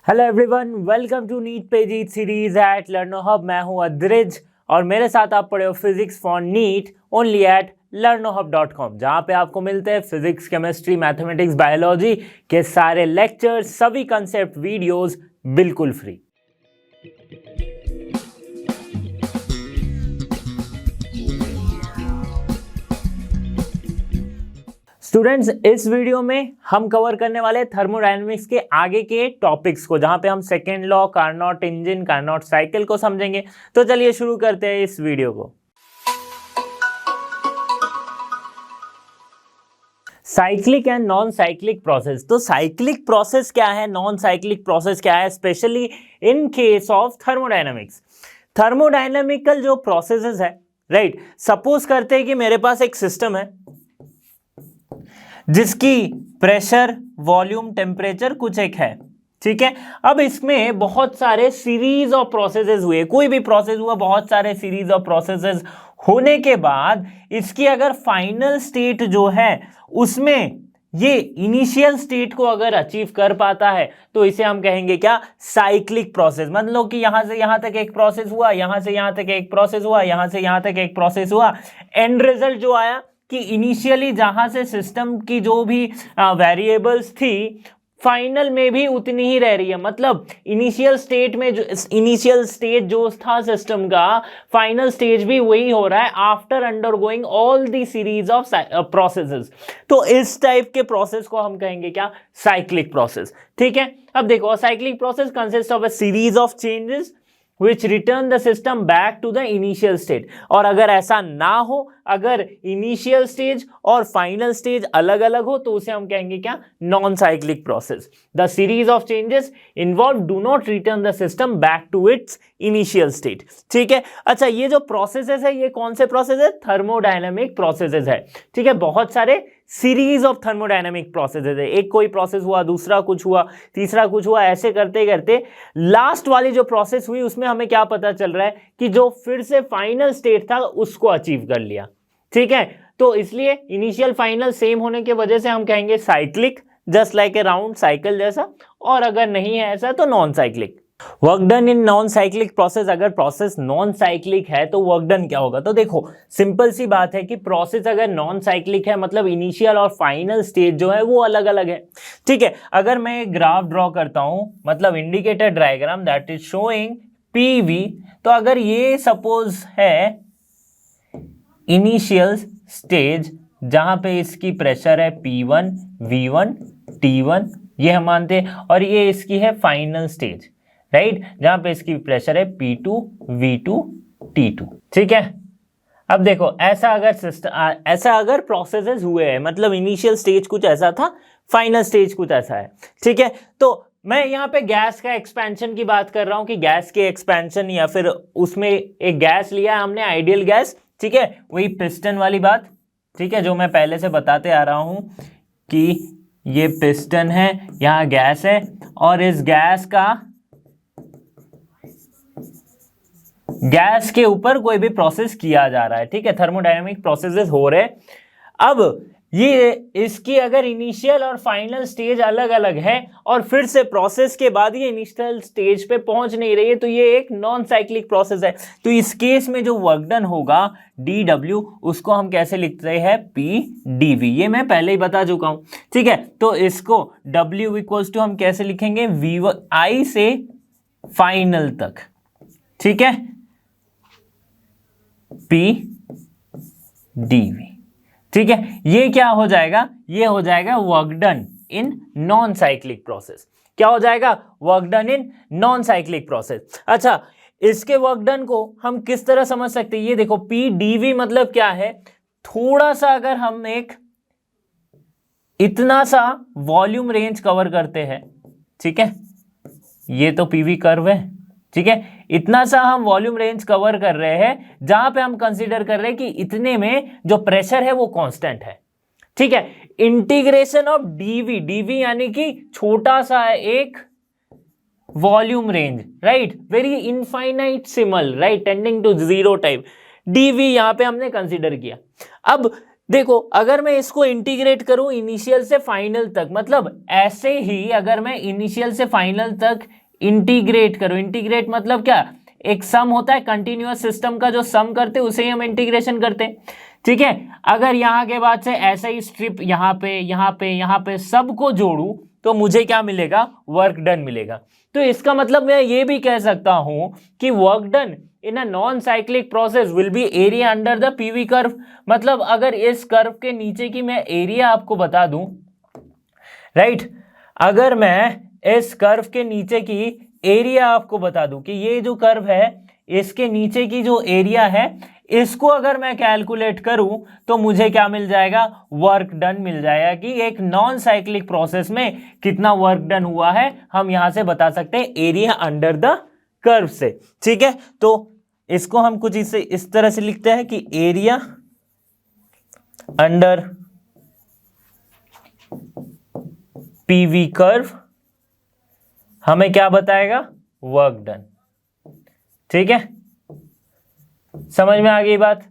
Hello everyone, welcome to NEET pages series at Learno Hub. मैं हूं अद्रिज और मेरे साथ आप पढ़े हो physics for NEET only at learnohub.com, जहां पे आपको मिलते हैं फिजिक्स, केमिस्ट्री, मैथमेटिक्स, बायोलॉजी के सारे लेक्चर्स, सभी कंसेप्ट वीडियोस बिल्कुल फ्री। स्टूडेंट्स, इस वीडियो में हम कवर करने वाले थर्मोडायनेमिक्स के आगे के टॉपिक्स को, जहां पे हम second law, Carnot engine, Carnot cycle को समझेंगे। तो चलिए शुरू करते हैं इस वीडियो को। Cyclic and non cyclic process. तो साइक्लिक प्रोसेस क्या है, नॉन साइक्लिक प्रोसेस क्या है, specially in case of thermodynamics. Thermodynamical जो प्रोसेसेस है, राइट, सपोज करते हैं कि मेरे पास एक सिस्टम है जिसकी प्रेशर, वॉल्यूम, टेम्परेचर कुछ एक है, ठीक है। अब इसमें बहुत सारे सीरीज ऑफ प्रोसेसेस हुए, कोई भी प्रोसेस हुआ, बहुत सारे सीरीज ऑफ प्रोसेसेस होने के बाद इसकी अगर फाइनल स्टेट जो है उसमें ये इनिशियल स्टेट को अगर अचीव कर पाता है तो इसे हम कहेंगे क्या, साइक्लिक प्रोसेस। मान लो कि यहां से यहां तक एक प्रोसेस हुआ, यहां से यहां तक एक प्रोसेस हुआ, यहां से यहां तक एक प्रोसेस हुआ, एंड रिजल्ट जो आया कि इनिशियली जहां से सिस्टम की जो भी वेरिएबल्स थी फाइनल में भी उतनी ही रह रही है। मतलब इनिशियल स्टेट में जो इनिशियल स्टेट जो था सिस्टम का, फाइनल स्टेज भी वही हो रहा है after undergoing all the series of processes. तो इस टाइप के प्रोसेस को हम कहेंगे क्या, साइक्लिक प्रोसेस, ठीक है। अब देखो, cyclic process consist of a series of changes which return the system back to the initial state। और अगर ऐसा ना हो, अगर इनिशियल स्टेज और फाइनल स्टेज अलग अलग हो तो उसे हम कहेंगे क्या, non cyclic process. The series of changes involve do not return the system back to its initial state, ठीक है। अच्छा, ये जो प्रोसेसेस है ये कौन से प्रोसेस है, थर्मोडायनेमिक प्रोसेसेस है, ठीक है। बहुत सारे सीरीज ऑफ थर्मोडायनेमिक प्रोसेसेस है, एक कोई प्रोसेस हुआ, दूसरा कुछ हुआ, तीसरा कुछ हुआ, ऐसे करते करते लास्ट वाली जो प्रोसेस हुई उसमें हमें क्या पता चल रहा है कि जो फिर से फाइनल स्टेट था उसको अचीव कर लिया, ठीक है। तो इसलिए इनिशियल फाइनल सेम होने की वजह से हम कहेंगे cyclic, just like A round cycle जैसा। और अगर नहीं है ऐसा तो non cyclic. Work done in non cyclic process. अगर प्रोसेस नॉन साइक्लिक है तो वर्क डन क्या होगा, तो देखो सिंपल सी बात है कि प्रोसेस अगर नॉन साइक्लिक है मतलब इनिशियल और फाइनल स्टेज जो है वो अलग अलग है, ठीक है। अगर मैं एक ग्राफ ड्रॉ करता हूं, मतलब indicator diagram that is showing PV, तो अगर ये सपोज है इनिशियल स्टेज जहां पे इसकी प्रेशर है P1, V1, T1, ये हम मानते हैं, और ये इसकी है फाइनल स्टेज, राइट, जहां पे इसकी प्रेशर है P2, V2, T2, ठीक है। अब देखो, ऐसा अगर प्रोसेसेस हुए हैं, मतलब इनिशियल स्टेज कुछ ऐसा था, फाइनल स्टेज कुछ ऐसा है, ठीक है। तो मैं यहाँ पे गैस का एक्सपेंशन की बात कर रहा हूं कि गैस के एक्सपेंशन, या फिर उसमें एक गैस लिया है हमने, आइडियल गैस, ठीक है, वही पिस्टन वाली बात, ठीक है, जो मैं पहले से बताते आ रहा हूं कि ये पिस्टन है, यहां गैस है, और इस गैस के ऊपर कोई भी प्रोसेस किया जा रहा है, ठीक है, थर्मोडायनेमिक प्रोसेसेस हो रहे। अब ये इसकी अगर इनिशियल और फाइनल स्टेज अलग अलग है और फिर से प्रोसेस के बाद ये इनिशियल स्टेज पे पहुंच नहीं रही है, तो ये एक नॉन साइक्लिक प्रोसेस है। तो इस केस में जो वर्क डन होगा dW, उसको हम कैसे लिखते हैं, PdV, ये मैं पहले ही बता चुका हूं, ठीक है। तो इसको W इक्वल्स टू हम कैसे लिखेंगे, VI से फाइनल तक, ठीक है, PdV, ठीक है। ये क्या हो जाएगा, ये हो जाएगा work done in non cyclic process. क्या हो जाएगा, work done in non cyclic process. अच्छा, इसके वर्क डन को हम किस तरह समझ सकते हैं, ये देखो PdV मतलब क्या है, थोड़ा सा अगर हम एक इतना सा वॉल्यूम रेंज कवर करते हैं, ठीक है, ये तो PV कर्व है, ठीक है, इतना सा हम वॉल्यूम रेंज कवर कर रहे हैं जहां पे हम कंसीडर कर रहे हैं कि इतने में जो प्रेशर है वो कांस्टेंट है, ठीक है। इंटीग्रेशन ऑफ डीवी यानी कि छोटा सा एक volume range, right, very infinitesimal, right, tending to zero type, dv यहां पे हमने कंसीडर किया। अब देखो अगर मैं इसको इंटीग्रेट करूं इनिशियल से फाइनल तक, मतलब ऐसे ही अगर मैं इनिशियल से फाइनल तक इंटीग्रेट करूं, इंटीग्रेट मतलब क्या, एक सम होता है कंटिन्यूअस सिस्टम का, जो सम करते हैं उसे ही हम इंटीग्रेशन करते हैं, ठीक है। अगर यहां के बाद से ऐसे ही स्ट्रिप यहां पे यहां पे यहां पे सबको जोड़ू तो मुझे क्या मिलेगा, वर्क डन मिलेगा। तो इसका मतलब मैं ये भी कह सकता हूं कि work done in a non cyclic process will be area under the PV curve. मतलब अगर इस कर्व के नीचे की मैं एरिया आपको बता दूं, राइट, अगर मैं इस कर्व के नीचे की एरिया आपको बता दूं कि ये जो कर्व है इसके नीचे की जो एरिया है इसको अगर मैं कैलकुलेट करूं तो मुझे क्या मिल जाएगा, वर्क डन मिल जाएगा कि एक नॉन साइक्लिक प्रोसेस में कितना वर्क डन हुआ है हम यहां से बता सकते हैं एरिया अंडर द कर्व से, ठीक है। तो इसको हम कुछ इस तरह से लिखते हैं कि एरिया अंडर पीवी कर्व हमें क्या बताएगा, वर्क डन, ठीक है। समझ में आ गई बात,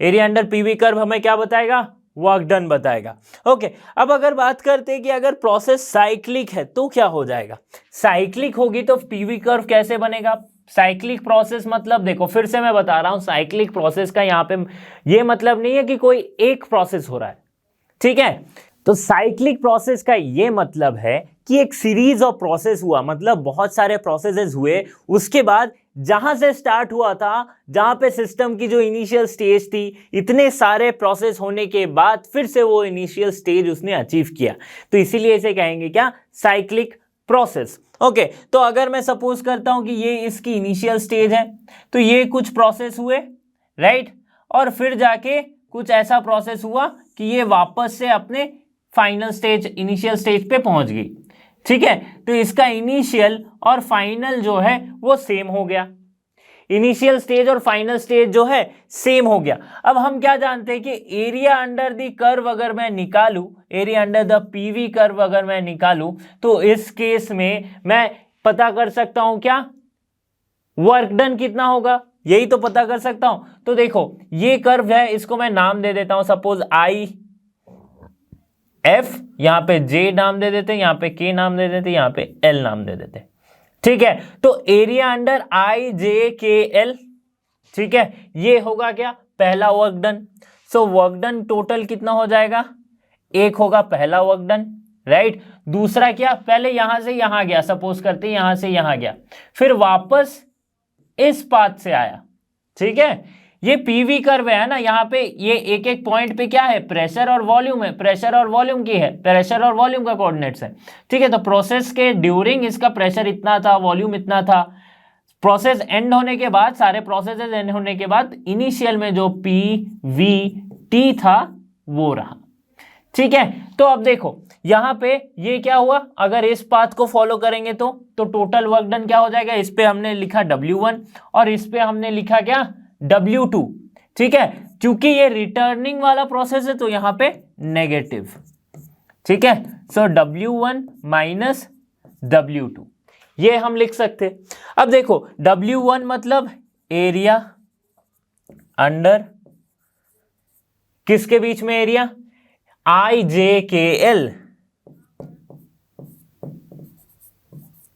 एरिया अंडर पीवी कर्व हमें क्या बताएगा, वर्क डन बताएगा। ओके, अब अगर बात करते हैं कि अगर प्रोसेस साइक्लिक है तो क्या हो जाएगा, साइक्लिक होगी तो पीवी कर्व कैसे बनेगा। साइक्लिक प्रोसेस मतलब देखो फिर से मैं बता रहा हूं, साइक्लिक प्रोसेस का यहां पे ये मतलब नहीं है कि कोई एक प्रोसेस हो रहा है, ठीक है। तो साइक्लिक प्रोसेस का ये मतलब है कि एक सीरीज ऑफ प्रोसेस हुआ, मतलब बहुत सारे प्रोसेसेस हुए, उसके बाद जहां से स्टार्ट हुआ था, जहां पे सिस्टम की जो इनिशियल स्टेज थी, इतने सारे प्रोसेस होने के बाद फिर से वो इनिशियल स्टेज उसने अचीव किया, तो इसीलिए इसे कहेंगे क्या, साइक्लिक प्रोसेस। ओके, तो अगर मैं सपोज करता हूं कि ये इसकी इनिशियल स्टेज है, तो ये कुछ प्रोसेस हुए, राइट, और फिर जाके कुछ ऐसा प्रोसेस हुआ कि ये वापस से अपने फाइनल स्टेज, इनिशियल स्टेज पे पहुंच गई, ठीक है। तो इसका इनिशियल और फाइनल जो है वो सेम हो गया, इनिशियल स्टेज और फाइनल स्टेज जो है सेम हो गया। अब हम क्या जानते हैं कि एरिया अंडर द कर्व अगर मैं निकालूं, area under the PV curve अगर मैं निकालूं, तो इस केस में मैं पता कर सकता हूं क्या, वर्क डन कितना होगा, यही तो पता कर सकता हूं। तो देखो ये कर्व है, इसको मैं नाम दे देता हूं, सपोज आई एफ, यहां पे जे नाम दे देते, यहां पे के नाम दे देते, यहां पे एल नाम दे देते, ठीक है। तो एरिया अंडर आई जे के एल, ठीक है, ये होगा क्या, पहला work done. So work done total कितना हो जाएगा, एक होगा पहला वर्क डन, राइट। दूसरा क्या, पहले यहां से यहां गया, सपोज करते यहां से यहां गया, फिर वापस इस पाथ से आया, ठीक है। ये पीवी कर्व है ना, यहाँ पे ये एक एक पॉइंट पे क्या है, प्रेशर और वॉल्यूम है, प्रेशर और वॉल्यूम की है, प्रेशर और वॉल्यूम का कोऑर्डिनेट्स है, ठीक है। तो प्रोसेस के ड्यूरिंग इसका प्रेशर इतना था, वॉल्यूम इतना था, प्रोसेस एंड होने के बाद, सारे प्रोसेसेस एंड होने के बाद इनिशियल में जो पी वी टी था वो रहा, ठीक है। तो अब देखो यहां पे ये क्या हुआ, अगर इस पाथ को फॉलो करेंगे तो टोटल वर्क डन क्या हो जाएगा, इस पे हमने लिखा W1 और इस पे हमने लिखा क्या, W2, ठीक है। क्योंकि ये रिटर्निंग वाला प्रोसेस है तो यहां पे नेगेटिव, ठीक है। सो W1 माइनस W2 ये हम लिख सकते। अब देखो W1 मतलब एरिया अंडर किसके बीच में, एरिया आई जे के एल,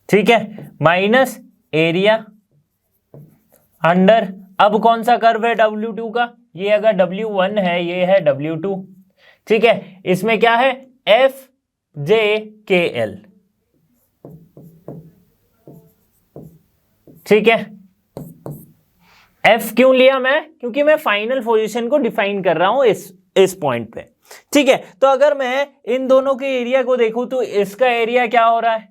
ठीक है, माइनस एरिया अंडर, अब कौन सा कर्व है W2 का, ये अगर W1 है ये है W2, ठीक है। इसमें क्या है, एफ जे के एल, ठीक है। एफ क्यों लिया मैं, क्योंकि मैं फाइनल पोजीशन को डिफाइन कर रहा हूं इस पॉइंट पे, ठीक है। तो अगर मैं इन दोनों के एरिया को देखूं तो इसका एरिया क्या हो रहा है,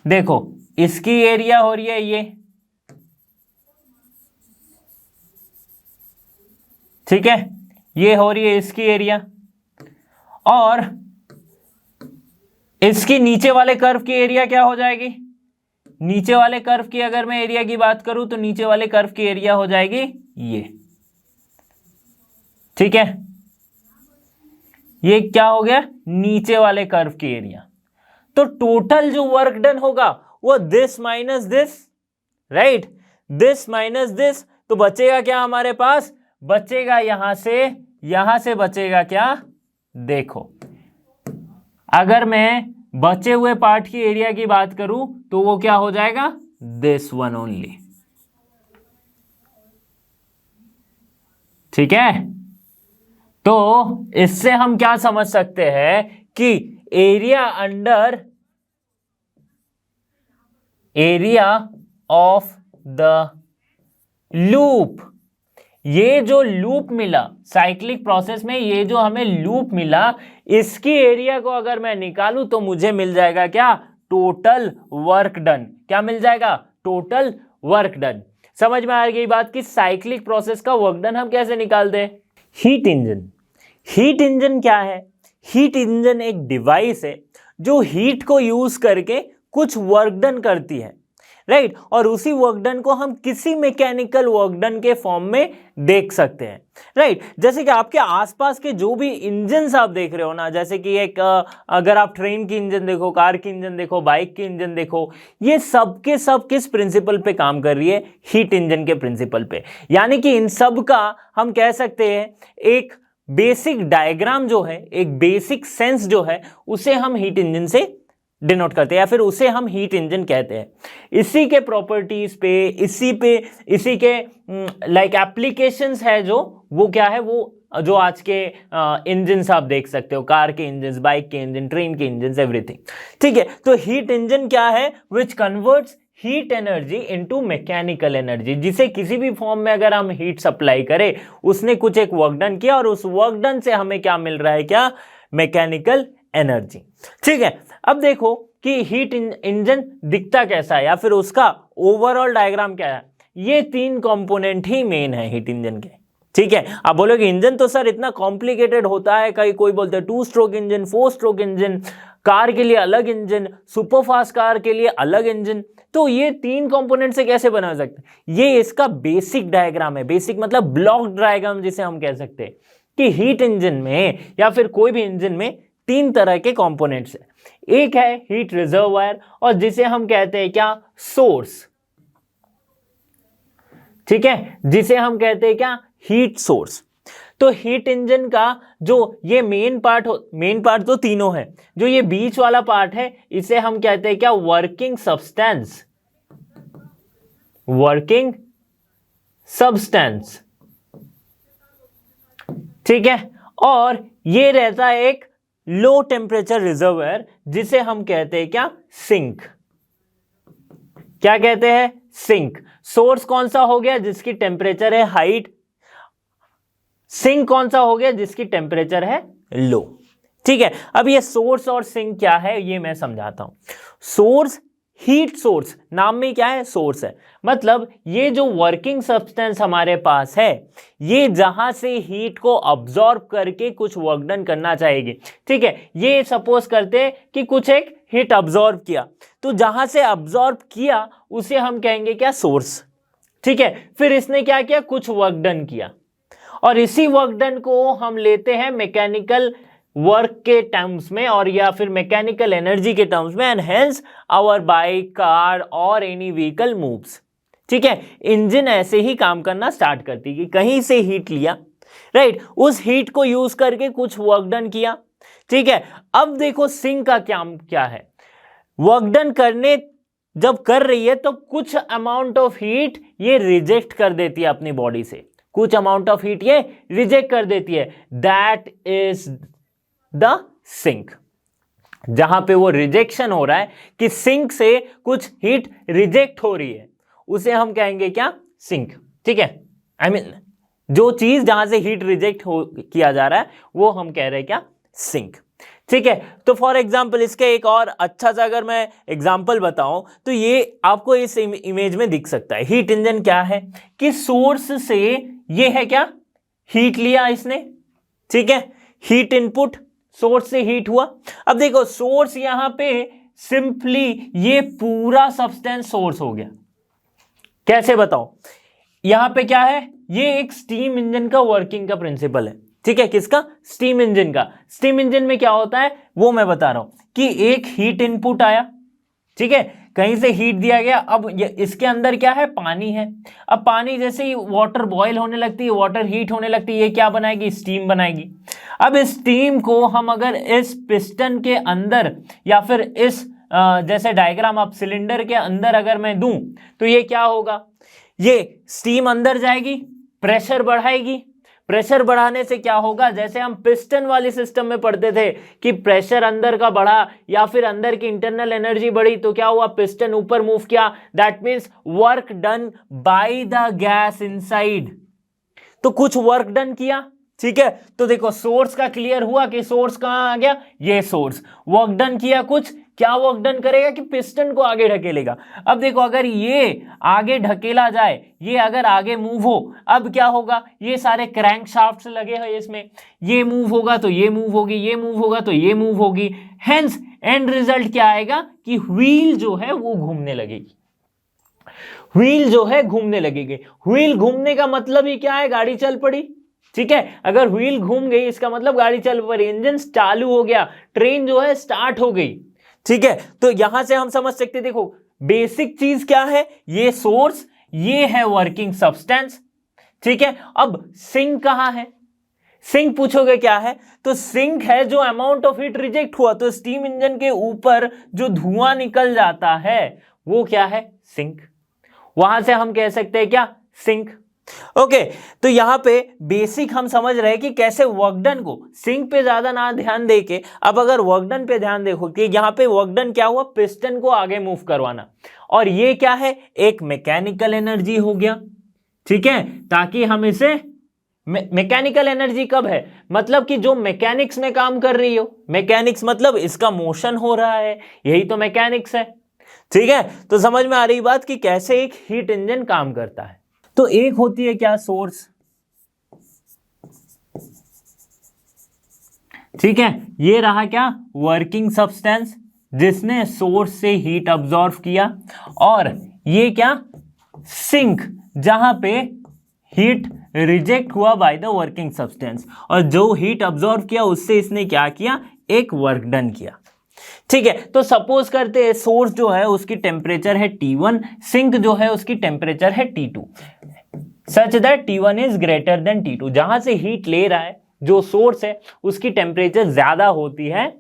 देखो इसकी एरिया हो रही है ये, ठीक है, ये हो रही है इसकी एरिया, और इसकी नीचे वाले कर्व की एरिया क्या हो जाएगी, नीचे वाले कर्व की अगर मैं एरिया की बात करूं तो नीचे वाले कर्व की एरिया हो जाएगी ये, ठीक है। ये क्या हो गया, नीचे वाले कर्व की एरिया। तो टोटल जो वर्क डन होगा वो this minus this, right, this minus this, तो बचेगा क्या हमारे पास, बचेगा यहां से यहां से बचेगा क्या, देखो अगर मैं बचे हुए पार्ट की एरिया की बात करूं तो वो क्या हो जाएगा, दिस वन ओनली। ठीक है, तो इससे हम क्या समझ सकते हैं कि area under area of the loop, ये जो लूप मिला साइक्लिक प्रोसेस में, ये जो हमें लूप मिला, इसकी एरिया को अगर मैं निकालूं तो मुझे मिल जाएगा क्या, टोटल वर्क डन। क्या मिल जाएगा, टोटल वर्क डन। समझ में आ गई बात कि साइक्लिक प्रोसेस का वर्क डन हम कैसे निकालते हैं। हीट इंजन, हीट इंजन क्या है, हीट इंजन एक डिवाइस है जो हीट को यूज करके कुछ वर्क डन करती है, राइट। और उसी वर्क डन को हम किसी मैकेनिकल वर्क डन के फॉर्म में देख सकते हैं, राइट। जैसे कि आपके आसपास के जो भी इंजन आप देख रहे हो ना, जैसे कि एक अगर आप ट्रेन की इंजन देखो, कार की इंजन देखो, बाइक की इंजन देखो, ये सब के सब किस प्रिंसिपल पे काम कर रही है, हीट इंजन के प्रिंसिपल पे। यानी कि इन सब का हम कह सकते हैं एक बेसिक डायग्राम जो है, एक बेसिक सेंस जो है, उसे हम हीट इंजन से डिनोट करते हैं या फिर उसे हम हीट इंजन कहते हैं। इसी के प्रॉपर्टीज पे, इसी के लाइक एप्लीकेशंस है जो, वो क्या है, वो जो आज के इंजन आप देख सकते हो, कार के इंजन, बाइक के इंजन, ट्रेन के इंजन, एवरीथिंग। ठीक है, तो हीट इंजन क्या है, which converts heat energy into mechanical energy. जिसे किसी भी फॉर्म में अगर हम हीट सप्लाई करें, उसने कुछ एक वर्क डन किया और उस वर्क डन से हमें क्या मिल रहा है, क्या, मैकेनिकल एनर्जी। ठीक है, अब देखो कि हीट इंजन दिखता कैसा है या फिर उसका ओवरऑल डायग्राम क्या है। ये तीन कंपोनेंट ही मेन है हीट इंजन के। ठीक है, आप बोलोगे इंजन तो सर इतना कॉम्प्लिकेटेड होता है, कहीं कोई बोलते हैं 2 stroke engine, 4 stroke engine, car के लिए अलग इंजन, सुपरफास्ट कार के लिए अलग इंजन, तो ये तीन कंपोनेंट से कैसे बना सकते हैं। ये इसका बेसिक डायग्राम है। बेसिक मतलब ब्लॉक डायग्राम जिसे हम कह सकते हैं कि हीट इंजन में या फिर कोई भी इंजन में तीन तरह के कंपोनेंट्स है। एक है हीट रिजर्वायर और जिसे हम कहते हैं क्या, सोर्स। ठीक है, जिसे हम कहते हैं क्या, हीट सोर्स। तो हीट इंजन का जो ये मेन पार्ट तो तीनों है, जो ये बीच वाला पार्ट है इसे हम कहते हैं क्या, वर्किंग सब्सटेंस। वर्किंग सब्सटेंस, ठीक है। और ये रहता है एक लो टेम्परेचर रिजर्वायर जिसे हम कहते हैं क्या, सिंक। क्या कहते हैं, सिंक। सोर्स कौन सा हो गया, जिसकी टेम्परेचर है हाइट। सिंक कौन सा हो गया, जिसकी टेम्परेचर है लो। ठीक है, अब ये सोर्स और सिंक क्या है ये मैं समझाता हूं। सोर्स, हीट सोर्स, नाम में क्या है, सोर्स है। मतलब ये जो वर्किंग सब्सटेंस हमारे पास है, ये जहां से हीट को अब्सॉर्ब करके कुछ वर्क डन करना चाहेगी। ठीक है, ये सपोज करते हैं कि कुछ एक हीट अब्सॉर्ब किया, तो जहां से अब्सॉर्ब किया उसे हम कहेंगे क्या, सोर्स। ठीक है, फिर इसने क्या किया, कुछ वर्क डन किया और इसी वर्क डन को हम लेते हैं मैकेनिकल वर्क के टर्म्स में और या फिर मैकेनिकल एनर्जी के टर्म्स में, and hence our bike, car और एनी व्हीकल मूव्स। ठीक है, इंजन ऐसे ही काम करना स्टार्ट करती है कि कहीं से हीट लिया, राइट, उस हीट को यूज करके कुछ वर्क डन किया। ठीक है, अब देखो सिंक का क्या है, वर्क डन करने जब कर रही है तो कुछ अमाउंट ऑफ हीट ये रिजेक्ट कर देती है अपनी बॉडी से, कुछ अमाउंट ऑफ हीट ये रिजेक्ट कर देती है, दैट इज द सिंक। जहां पे वो रिजेक्शन हो रहा है कि सिंक से कुछ हीट रिजेक्ट हो रही है, उसे हम कहेंगे क्या, सिंक। ठीक है, आई मीन जो चीज जहां से हीट रिजेक्ट किया जा रहा है वो हम कह रहे हैं क्या, सिंक। ठीक है, तो फॉर एग्जाम्पल इसके एक और अच्छा सा अगर मैं एग्जाम्पल बताऊं तो ये आपको इस इमेज में दिख सकता है। हीट इंजन क्या है कि सोर्स से ये है क्या, हीट लिया इसने। ठीक है, हीट इनपुट, सोर्स से हीट हुआ। अब देखो सोर्स यहां पे सिंपली ये पूरा सब्सटेंस सोर्स हो गया। कैसे बताओ, यहां पे क्या है, ये एक स्टीम इंजन का वर्किंग का प्रिंसिपल है। ठीक है, किसका, स्टीम इंजन का। स्टीम इंजन में क्या होता है वो मैं बता रहा हूं कि एक हीट इनपुट आया, ठीक है, कहीं से हीट दिया गया, अब इसके अंदर क्या है, पानी है। अब पानी जैसे ही वाटर बॉयल होने लगती है, वाटर हीट होने लगती है, ये क्या बनाएगी, स्टीम बनाएगी। अब इस स्टीम को हम अगर इस पिस्टन के अंदर या फिर इस जैसे डायग्राम आप सिलेंडर के अंदर अगर मैं दूं तो ये क्या होगा, ये स्टीम अंदर जाएगी, प्रेशर बढ़ाएगी। प्रेशर बढ़ाने से क्या होगा, जैसे हम पिस्टन वाले सिस्टम में पढ़ते थे कि प्रेशर अंदर का बढ़ा या फिर अंदर की इंटरनल एनर्जी बढ़ी तो क्या हुआ, पिस्टन ऊपर मूव किया, that means work done by the gas inside. तो कुछ वर्क डन किया, ठीक है। तो देखो सोर्स का क्लियर हुआ कि सोर्स कहां आ गया, ये सोर्स। वर्क डन किया कुछ, क्या वर्क डन करेगा कि पिस्टन को आगे ढकेलेगा। अब देखो अगर ये आगे ढकेला जाए, ये अगर आगे मूव हो, अब क्या होगा, ये सारे क्रैंक शाफ्ट लगे हैं इसमें, ये मूव होगा तो ये मूव होगी, ये मूव होगा तो ये मूव होगी। हेंस एंड रिजल्ट क्या आएगा कि व्हील जो है वो घूमने लगेगी। व्हील जो है घूमने लगेगी। व्हील घूमने का मतलब ही क्या है, गाड़ी चल पड़ी, ठीक है। अगर व्हील घूम गई इसका मतलब गाड़ी चल पड़ी, इंजन चालू हो गया, ट्रेन जो है स्टार्ट हो गई, ठीक है। तो यहां से हम समझ सकते, देखो बेसिक चीज क्या है, ये सोर्स, ये है वर्किंग सब्सटेंस, ठीक है। अब सिंक कहां है, सिंक पूछोगे क्या है, तो सिंक है जो अमाउंट ऑफ हीट रिजेक्ट हुआ, तो स्टीम इंजन के ऊपर जो धुआं निकल जाता है वो क्या है, सिंक। वहां से हम कह सकते हैं क्या, सिंक। ओके तो यहां पे बेसिक हम समझ रहे हैं कि कैसे वर्कडन को सिंक पे ज्यादा ना ध्यान देके, अब अगर वर्कडन पे ध्यान देखो कि यहां पे वर्कडन क्या हुआ, पिस्टन को आगे मूव करवाना, और ये क्या है, एक मैकेनिकल एनर्जी हो गया, ठीक है। ताकि हम इसे मैकेनिकल एनर्जी कब है, मतलब कि जो मैकेनिक्स में काम कर रही हो, मैकेनिक्स मतलब इसका मोशन हो रहा है, यही तो मैकेनिक्स है, ठीक है। तो समझ में आ रही बात कि कैसे एक हीट इंजन काम करता है। तो एक होती है क्या, सोर्स, ठीक है। ये रहा क्या, वर्किंग सब्सटेंस जिसने सोर्स से हीट अब्सॉर्ब किया, और ये क्या, सिंक जहां पे हीट रिजेक्ट हुआ बाय द वर्किंग सब्सटेंस, और जो हीट अब्सॉर्ब किया उससे इसने क्या किया, एक वर्क डन किया, ठीक है। तो सपोज करते हैं सोर्स जो है उसकी टेम्परेचर है T1, सिंक जो है उसकी टेम्परेचर है T2, such that T1 is greater than T2। जहां से हीट ले रहा है जो सोर्स है उसकी टेम्परेचर ज्यादा होती है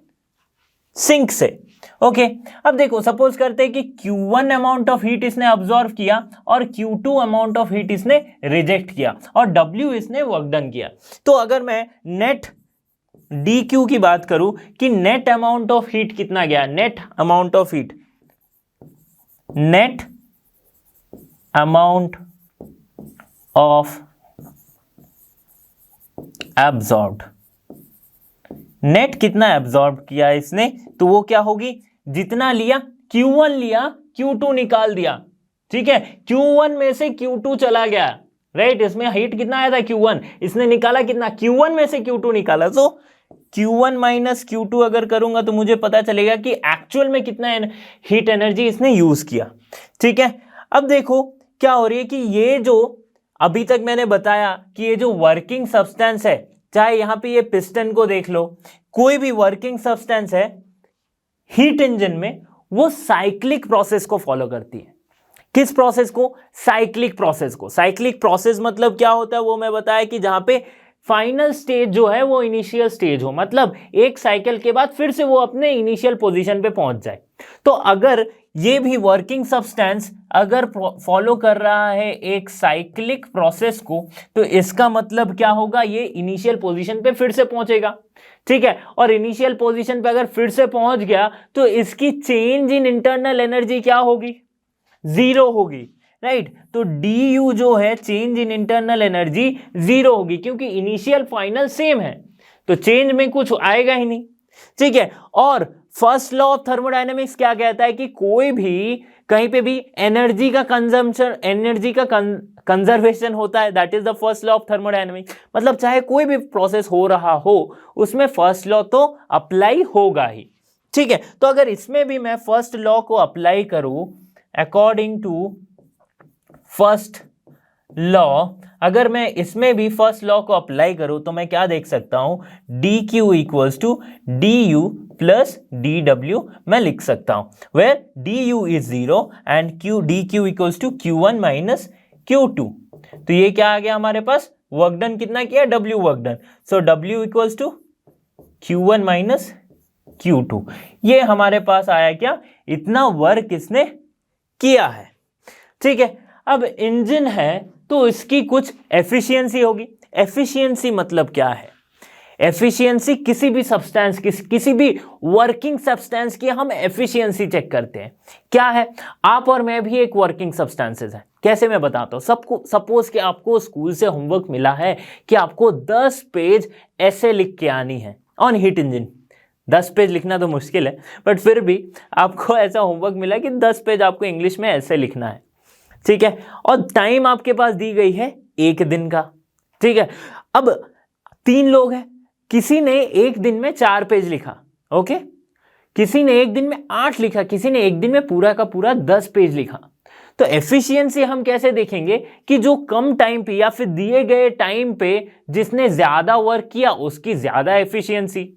सिंक से, ओके। अब देखो सपोज करते हैं कि Q1 अमाउंट ऑफ हीट इसने अब्सॉर्ब किया और Q2 अमाउंट ऑफ हीट इसने रिजेक्ट किया और W इसने वर्क डन किया। तो अगर मैं नेट DQ की बात करूं कि नेट अमाउंट ऑफ हीट कितना गया, net amount of heat, net amount of absorbed, net कितना एब्सॉर्ब किया इसने, तो वो क्या होगी, जितना लिया Q1 लिया Q2 निकाल दिया, ठीक है। Q1 में से Q2 चला गया, राइट। इसमें हीट कितना आया था Q1, इसने निकाला कितना, Q1 में से Q2 निकाला, तो Q1 माइनस Q2 अगर करूंगा तो मुझे पता चलेगा कि एक्चुअल में कितना हीट एनर्जी इसने यूज किया, ठीक है। अब देखो क्या हो रही है कि ये जो अभी तक मैंने बताया कि ये जो वर्किंग सब्सटेंस है, चाहे यहां पे ये पिस्टन को देख लो, कोई भी वर्किंग सब्सटेंस है हीट इंजन में, वो साइक्लिक प्रोसेस को फॉलो करती है। किस प्रोसेस को, साइक्लिक प्रोसेस को। साइक्लिक प्रोसेस मतलब क्या होता है वो मैं बताया कि जहां पे फाइनल स्टेज जो है वो इनिशियल स्टेज हो, मतलब एक साइकिल के बाद फिर से वो अपने इनिशियल पोजीशन पे पहुंच जाए। तो अगर ये भी वर्किंग सब्सटेंस अगर फॉलो कर रहा है एक साइक्लिक प्रोसेस को, तो इसका मतलब क्या होगा, ये इनिशियल पोजीशन पे फिर से पहुंचेगा, ठीक है। और इनिशियल पोजीशन पे अगर फिर से पहुंच गया तो इसकी चेंज इन इंटरनल एनर्जी क्या होगी, जीरो होगी, राइट। तो du जो है change in internal energy zero होगी, क्योंकि इनिशियल फाइनल सेम है, तो चेंज में कुछ आएगा ही नहीं, ठीक है। और फर्स्ट लॉ ऑफ थर्मोडायनेमिक्स क्या कहता है कि कोई भी कहीं पे भी एनर्जी का कंजम्पशन, एनर्जी का कंजर्वेशन होता है, that is the first law of thermodynamics. मतलब चाहे कोई भी प्रोसेस हो रहा हो उसमें फर्स्ट लॉ तो अप्लाई होगा ही, ठीक है। तो अगर इसमें भी मैं फर्स्ट लॉ को अप्लाई करूं अकॉर्डिंग टू फर्स्ट लॉ अगर मैं इसमें भी फर्स्ट लॉ को अप्लाई करूं तो मैं क्या देख सकता हूं, d Q equals to d U plus d W मैं लिख सकता हूं, where d U is 0 and Q d Q equals to Q one minus Q two. तो ये क्या आ गया हमारे पास, वर्क डन कितना किया, W work done, so W equals to Q one minus Q two. ये हमारे पास आया क्या, इतना वर्क इसने किया है। ठीक है, अब इंजन है तो इसकी कुछ एफिशिएंसी होगी। एफिशिएंसी मतलब क्या है, एफिशिएंसी किसी भी सब्सटेंस किसी भी वर्किंग सब्सटेंस की हम एफिशिएंसी चेक करते हैं। क्या है, आप और मैं भी एक वर्किंग सब्सटेंसेस है। कैसे मैं बताता हूं, सबको सपोज कि आपको स्कूल से होमवर्क मिला है कि आपको 10 पेज ऐसे लिख के आनी है ऑन हीट इंजन। 10 पेज लिखना तो मुश्किल है, बट फिर भी आपको ऐसा होमवर्क मिला कि 10 पेज आपको इंग्लिश में ऐसे लिखना है। ठीक है, और टाइम आपके पास दी गई है 1 दिन का। ठीक है, अब 3 लोग हैं, किसी ने एक दिन में 4 पेज लिखा, ओके, किसी ने एक दिन में 8 लिखा, किसी ने एक दिन में पूरा का पूरा 10 पेज लिखा। तो एफिशिएंसी हम कैसे देखेंगे कि जो कम टाइम पे या फिर दिए गए टाइम पे जिसने ज्यादा वर्क किया उसकी ज्यादा एफिशिएंसी।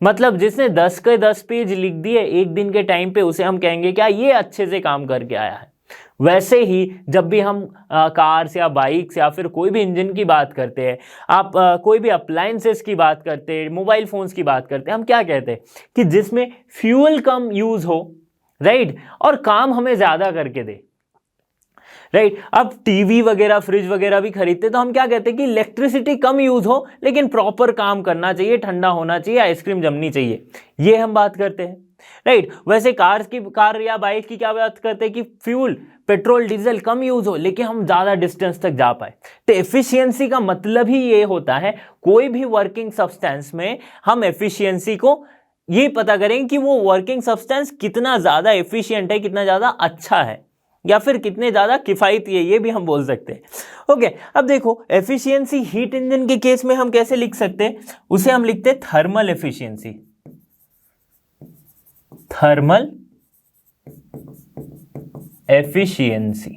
मतलब जिसने 10 के 10 पेज लिख दिए एक दिन के टाइम पे, उसे हम कहेंगे क्या, ये अच्छे से काम करके आया है। वैसे ही जब भी हम कार्स या बाइक्स या फिर कोई भी इंजन की बात करते हैं, आप कोई भी अप्लायंसेस की बात करते हैं, मोबाइल फोन्स की बात करते हैं, हम क्या कहते हैं कि जिसमें फ्यूल कम यूज हो, राइट, और काम हमें ज्यादा करके दे, राइट। अब टीवी वगैरह फ्रिज वगैरह भी खरीदते तो हम क्या कहते हैं कि इलेक्ट्रिसिटी कम यूज हो लेकिन प्रॉपर काम करना चाहिए, ठंडा होना चाहिए, आइसक्रीम जमनी चाहिए, ये हम बात करते हैं, राइट। वैसे कार या बाइक की क्या बात करते हैं कि फ्यूल पेट्रोल डीजल कम यूज हो लेकिन हम ज्यादा डिस्टेंस तक जा पाए। तो एफिशिएंसी का मतलब ही ये होता है, कोई भी वर्किंग सब्सटेंस में हम एफिशिएंसी को ये पता करें कि वो वर्किंग सब्सटेंस कितना ज्यादा एफिशिएंट है, कितना ज्यादा अच्छा है, या फिर कितने ज्यादा किफायती है, ये भी हम बोल सकते हैं। ओके, अब देखो एफिशिएंसी हीट इंजन के केस में हम कैसे लिख सकते हैं, उसे हम लिखते हैं थर्मल एफिशिएंसी, थर्मल एफिशिएंसी,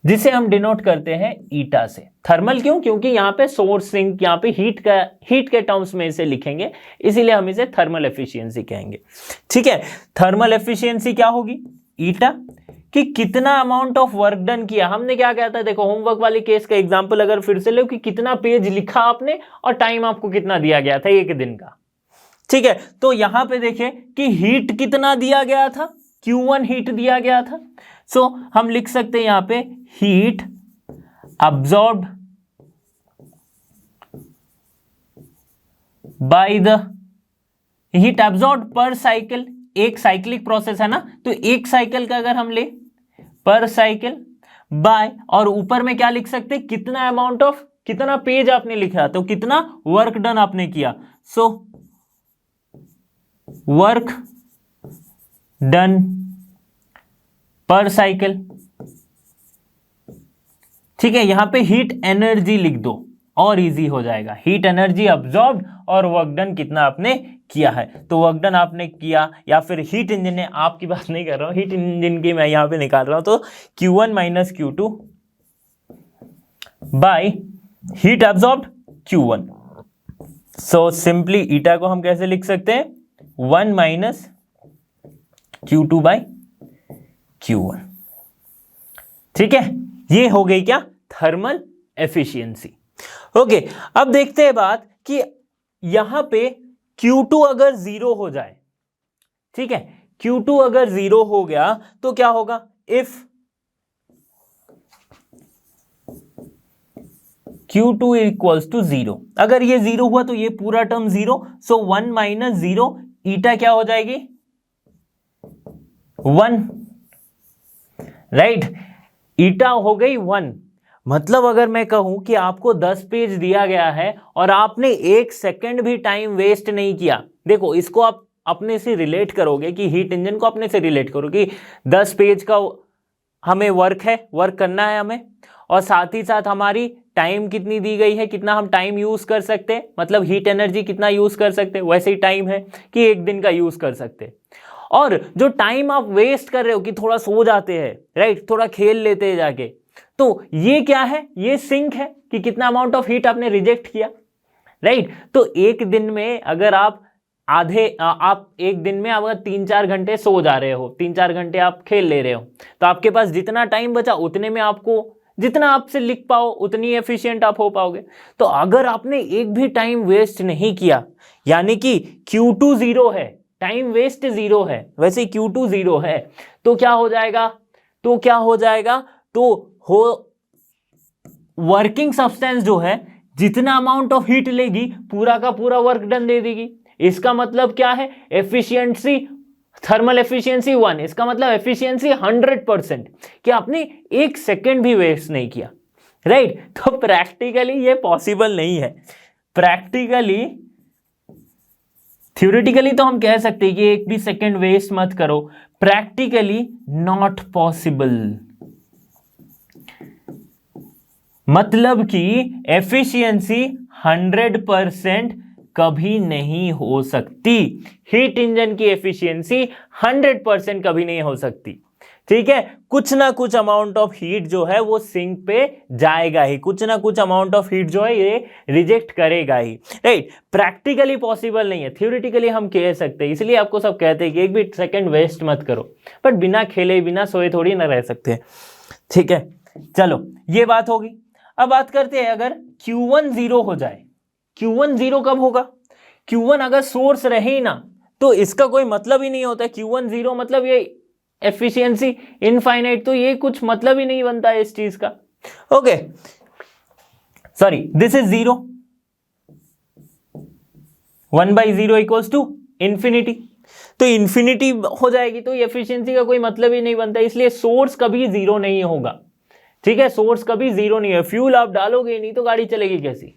जिसे हम डिनोट करते हैं ईटा से। थर्मल क्यों, क्योंकि यहां पे सोर्स सिंक, यहां पे हीट के टर्म्स में इसे लिखेंगे, इसीलिए हम इसे थर्मल एफिशिएंसी कहेंगे। ठीक है, थर्मल एफिशिएंसी क्या होगी, ईटा, कि कितना अमाउंट ऑफ वर्क डन किया। हमने क्या कहता है, देखो होमवर्क वाले केस का एग्जांपल अगर फिर से लो कि कितना पेज लिखा आपने और टाइम आपको कितना दिया गया था 1 दिन का। ठीक है, तो यहां पे देखिए कि हीट कितना दिया गया था, Q1 हीट दिया गया था। सो हम लिख सकते हैं यहां पे heat absorbed by the heat absorbed पर साइकिल, एक साइक्लिक प्रोसेस है ना, तो एक साइकिल का अगर हम ले पर साइकिल बाय, और ऊपर में क्या लिख सकते हैं, कितना अमाउंट ऑफ, कितना पेज आपने लिखा तो कितना वर्क डन आपने किया। सो वर्क डन पर साइकिल। ठीक है, यहां पे हीट एनर्जी लिख दो और इजी हो जाएगा, हीट एनर्जी अब्सॉर्ब्ड और वर्क डन कितना आपने किया है। तो वर्क डन आपने किया, या फिर हीट इंजन ने, आपकी बात नहीं कर रहा हूं, हीट इंजन की मैं यहां पे निकाल रहा हूं, तो Q1 minus Q2 by heat absorbed Q1। So simply eta को हम कैसे लिख सकते हैं, 1 माइनस Q2 बाय Q1। ठीक है, ये हो गई क्या, थर्मल एफिशिएंसी। ओके, अब देखते हैं बात कि यहां पे Q2 अगर 0 हो जाए, ठीक है, Q2 अगर 0 हो गया तो क्या होगा, इफ Q2 इक्वल्स टू 0, अगर ये 0 हुआ तो ये पूरा टर्म 0, सो 1 माइनस 0 ईटा क्या हो जाएगी, 1, राइट, ईटा हो गई 1। मतलब अगर मैं कहूं कि आपको 10 पेज दिया गया है और आपने 1 सेकंड भी टाइम वेस्ट नहीं किया, देखो इसको आप अपने से रिलेट करोगे कि हीट इंजन को अपने से रिलेट करोगे, 10 पेज का हमें वर्क करना है हमें, और साथ ही साथ हमारी टाइम कितनी दी गई है, कितना हम टाइम यूज कर सकते हैं, मतलब हीट एनर्जी कितना यूज कर सकते हैं, वैसे ही टाइम है कि 1 दिन का यूज कर सकते हैं। और जो टाइम आप वेस्ट कर रहे हो कि थोड़ा सो जाते हैं, राइट, थोड़ा खेल लेते हैं जाके, तो ये क्या है, ये सिंक है कि कितना अमाउंट ऑफ हीट आपने रिजेक्ट किया, राइट। तो एक दिन में अगर आप एक दिन में अगर 3-4 घंटे सो जा रहे हो, 3-4 घंटे आप खेल ले रहे हो, तो आपके पास जितना टाइम बचा उतने में आपको जितना आपसे लिख पाओ उतनी एफिशिएंट आप हो पाओगे। तो अगर आपने एक भी टाइम वेस्ट नहीं किया, यानी कि Q2 0 है, टाइम वेस्ट 0 है, वैसे Q2 0 है, तो क्या हो जाएगा, तो वर्किंग सब्सटेंस जो है जितना अमाउंट ऑफ हीट लेगी पूरा का पूरा वर्क डन दे देगी। इसका मतलब क्या है, एफिशिएंसी, थर्मल एफिशिएंसी 1, इसका मतलब एफिशिएंसी 100%, कि आपने 1 सेकेंड भी वेस्ट नहीं किया, राइट। तो प्रैक्टिकली ये पॉसिबल नहीं है। थ्योरेटिकली तो हम कह सकते हैं कि 1 भी सेकेंड वेस्ट मत करो, प्रैक्टिकली नॉट पॉसिबल। मतलब कि एफिशिएंसी 100% कभी नहीं हो सकती, हीट इंजन की एफिशिएंसी 100% कभी नहीं हो सकती, ठीक है। कुछ ना कुछ अमाउंट ऑफ हीट जो है वो सिंक पे जाएगा ही, कुछ ना कुछ अमाउंट ऑफ हीट जो है ये रिजेक्ट करेगा ही, राइट। प्रैक्टिकली पॉसिबल नहीं है, थ्योरेटिकली हम कह सकते हैं, इसलिए आपको सब कहते हैं कि 1 भी सेकेंड वेस्ट मत करो, बट बिना खेले बिना सोए थोड़ी ना रह सकते, ठीक है। चलो ये बात होगी। अब बात करते हैं अगर Q1 0 हो जाए। Q1 0 कब होगा, Q1 अगर सोर्स रहे ही ना तो इसका कोई मतलब ही नहीं होता। Q1 0 मतलब ये एफिशिएंसी इनफाइनाइट, तो ये कुछ मतलब ही नहीं बनता है इस चीज का, okay. Sorry, this is 0, 1/0 equals to infinity, तो इंफिनिटी हो जाएगी, तो एफिशिएंसी का कोई मतलब ही नहीं बनता, इसलिए सोर्स कभी 0 नहीं होगा, ठीक है। सोर्स कभी 0 नहीं है, फ्यूल आप डालोगे नहीं तो गाड़ी चलेगी कैसी,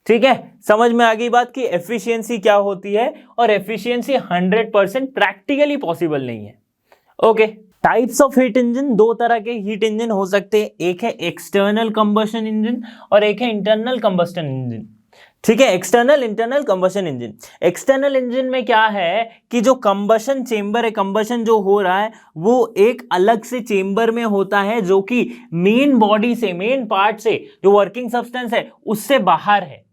ठीक है। समझ में आ गई बात कि एफिशिएंसी क्या होती है, और एफिशिएंसी 100% प्रैक्टिकली पॉसिबल नहीं है, okay. Types of heat engine, 2 तरह के हीट इंजन हो सकते हैं, एक है एक्सटर्नल कंबशन इंजन और एक है इंटरनल कंबशन इंजन, ठीक है। External internal combustion engine. External engine में क्या है कि जो कंबशन चेंबर है, कंबशन जो हो रहा है वो एक अलग से चेंबर में होता है, जो कि मेन बॉडी से, मेन पार्ट से, जो वर्किंग सब्सटेंस है उससे बाहर है,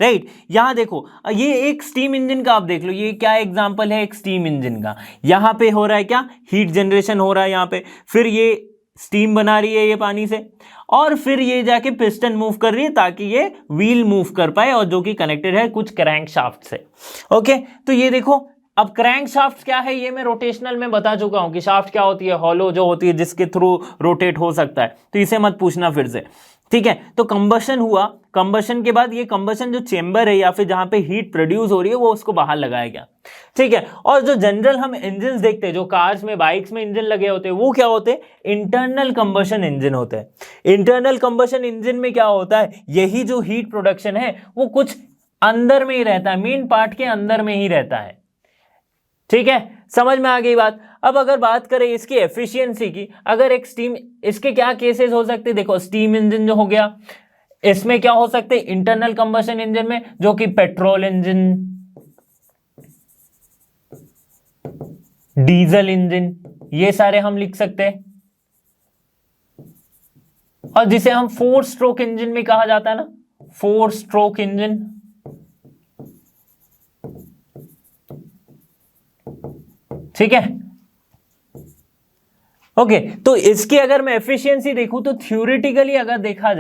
राइट। यहां देखो, ये एक स्टीम इंजन का आप देख लो, ये क्या एग्जांपल है एक स्टीम इंजन का। यहां पे हो रहा है क्या, हीट जनरेशन हो रहा है यहां पे, फिर ये स्टीम बना रही है ये पानी से, और फिर ये जाके पिस्टन मूव कर रही है ताकि ये व्हील मूव कर पाए, और जो कि कनेक्टेड है कुछ क्रैंक शाफ्ट से, ओके। तो ये देखो, अब क्रैंक शाफ्ट क्या है ये मैं रोटेशनल में बता चुका हूं कि शाफ्ट क्या होती है, हॉलो जो होती है जिसके थ्रू रोटेट हो सकता है, तो इसे मत पूछना फिर से, ठीक है। तो कंबशन हुआ, कंबशन के बाद ये कंबशन जो चेंबर है या फिर जहां पे हीट प्रोड्यूस हो रही है वो उसको बाहर लगाया गया, ठीक है। और जो जनरल हम इंजन देखते हैं, जो कार्स में बाइक्स में इंजन लगे होते हैं, वो क्या होते हैं, इंटरनल कंबशन इंजन होते हैं। इंटरनल कंबशन इंजन में क्या होता है, यही जो हीट प्रोडक्शन है वो कुछ अंदर में ही रहता है, मेन पार्ट के अंदर में ही रहता है, ठीक है। समझ में आ गई बात। अब अगर बात करें इसकी एफिशिएंसी की, अगर एक स्टीम, इसके क्या केसेस हो सकते हैं, देखो स्टीम इंजन जो हो गया, इसमें क्या हो सकते हैं, इंटरनल कंबशन इंजन में जो कि पेट्रोल इंजन, डीजल इंजन, ये सारे हम लिख सकते हैं, और जिसे हम 4 स्ट्रोक इंजन में कहा जाता है ना, 4 स्ट्रोक इंजन, ठीक है, ओके। तो इसकी अगर मैं एफिशिएंसी देखूं तो थ्योरेटिकली अगर देखा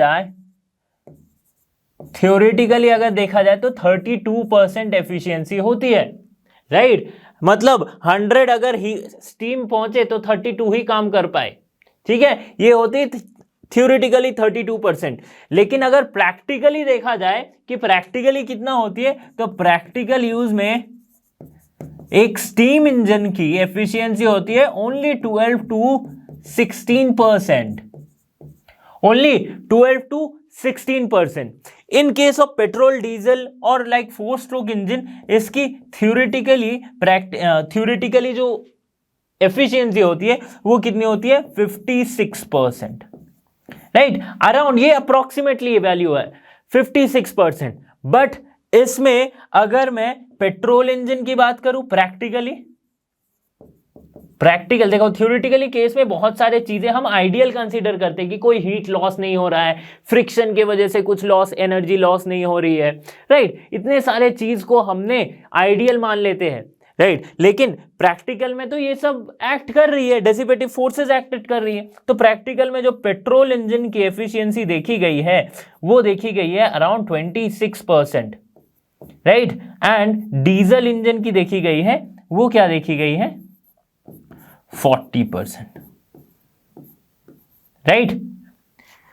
जाए तो 32% एफिशिएंसी होती है, राइट। मतलब 100 अगर ही स्टीम पहुंचे तो 32 ही काम कर पाए, ठीक है। ये होती है थ्योरेटिकली 32%। लेकिन अगर प्रैक्टिकली देखा जाए कि प्रैक्टिकली कितना होती है, तो प्रैक्टिकल यूज में एक स्टीम इंजन की एफिशिएंसी होती है only 12 to 16%, only 12 to 16%। In case of petrol, diesel और लाइक 4 स्ट्रोक इंजन, इसकी थ्योरेटिकली जो एफिशिएंसी होती है वो कितनी होती है, 56%, राइट। अराउंड ये अप्रोक्सीमेटली ये वैल्यू है 56%। बट इसमें अगर मैं पेट्रोल इंजन की बात करूं प्रैक्टिकली, प्रैक्टिकल देखो, थ्योरेटिकली केस में बहुत सारे चीजें हम आइडियल कंसीडर करते हैं कि कोई हीट लॉस नहीं हो रहा है, फ्रिक्शन की वजह से कुछ लॉस, एनर्जी लॉस नहीं हो रही है, राइट। इतने सारे चीज को हमने आइडियल मान लेते हैं, राइट। लेकिन प्रैक्टिकल में तो ये सब एक्ट कर रही है, डेसिपेटिव फोर्सेस एक्ट कर रही है। तो प्रैक्टिकल में जो पेट्रोल इंजन की एफिशिएंसी देखी गई है वो देखी गई है around 26%, right. And diesel engine की देखी गई है, वो क्या देखी गई है, 40%, राइट।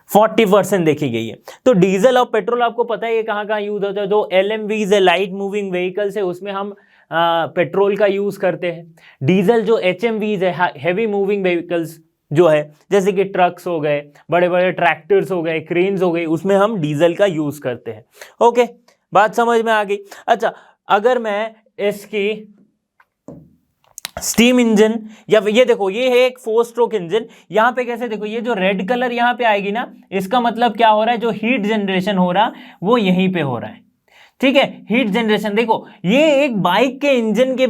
40% देखी गई है। तो डीजल और पेट्रोल आपको पता है ये कहां कहां यूज होता है, जो एलएमवीज है, लाइट मूविंग व्हीकल्स है, उसमें हम पेट्रोल का यूज करते हैं। डीजल जो एचएमवीज है, हैवी मूविंग व्हीकल्स जो है, जैसे कि ट्रक्स हो गए, बड़े बड़े ट्रैक्टर्स हो गए, क्रेन्स हो गई, उसमें हम डीजल का यूज करते हैं। ओके, बात समझ में आ गई। अच्छा, अगर मैं इसकी स्टीम इंजन, या ये देखो ये है एक 4 स्ट्रोक इंजन, यहां पे कैसे देखो, ये जो रेड कलर यहां पे आएगी ना, इसका मतलब क्या हो रहा है, जो हीट जनरेशन हो रहा वो यहीं पे हो रहा है, ठीक है। हीट जनरेशन देखो, ये एक बाइक के इंजन के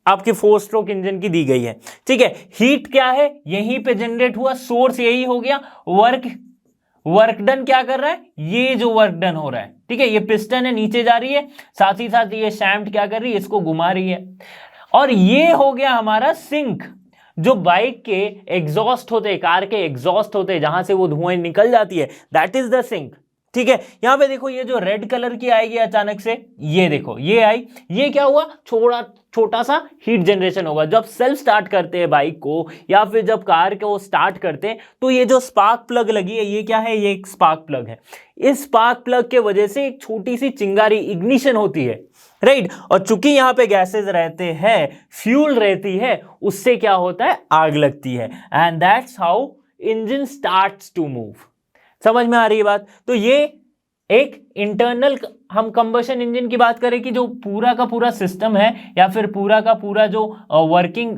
आपके 4 स्ट्रोक इंजन की दी गई है, ठीक है। हीट क्या है, यहीं पे जनरेट हुआ, सोर्स यही हो गया, वर्क डन क्या कर रहा है, ये जो वर्क डन हो रहा है, ठीक है। ये पिस्टन है, नीचे जा रही है, साथ ही साथ ये शैफ्ट क्या कर रही है, इसको घुमा रही है। और ये हो गया हमारा सिंक, जो बाइक के एग्जॉस्ट होते, कार के एग्जॉस्ट होते, जहां से वो धुआं निकल जाती है, दैट इज द सिंक, ठीक है। यहां पे देखो ये जो रेड कलर की आएगी अचानक से, ये देखो ये आई, ये क्या हुआ, छोटा सा हीट जनरेशन होगा। जब सेल्फ स्टार्ट करते हैं बाइक को, या फिर जब कार को स्टार्ट करते हैं, तो ये जो स्पार्क प्लग लगी है, ये क्या है, ये एक स्पार्क प्लग है। इस स्पार्क प्लग के वजह से एक छोटी सी चिंगारी, इग्निशन होती है, राइट। और चूंकि यहां पे गैसेस रहते हैं, फ्यूल रहती है, उससे क्या होता है, आग लगती है, and that's how engine starts to move. समझ में आ रही है बात। तो ये एक इंटरनल, हम कंबशन इंजन की बात करें कि जो पूरा का पूरा सिस्टम है, या फिर पूरा का पूरा जो वर्किंग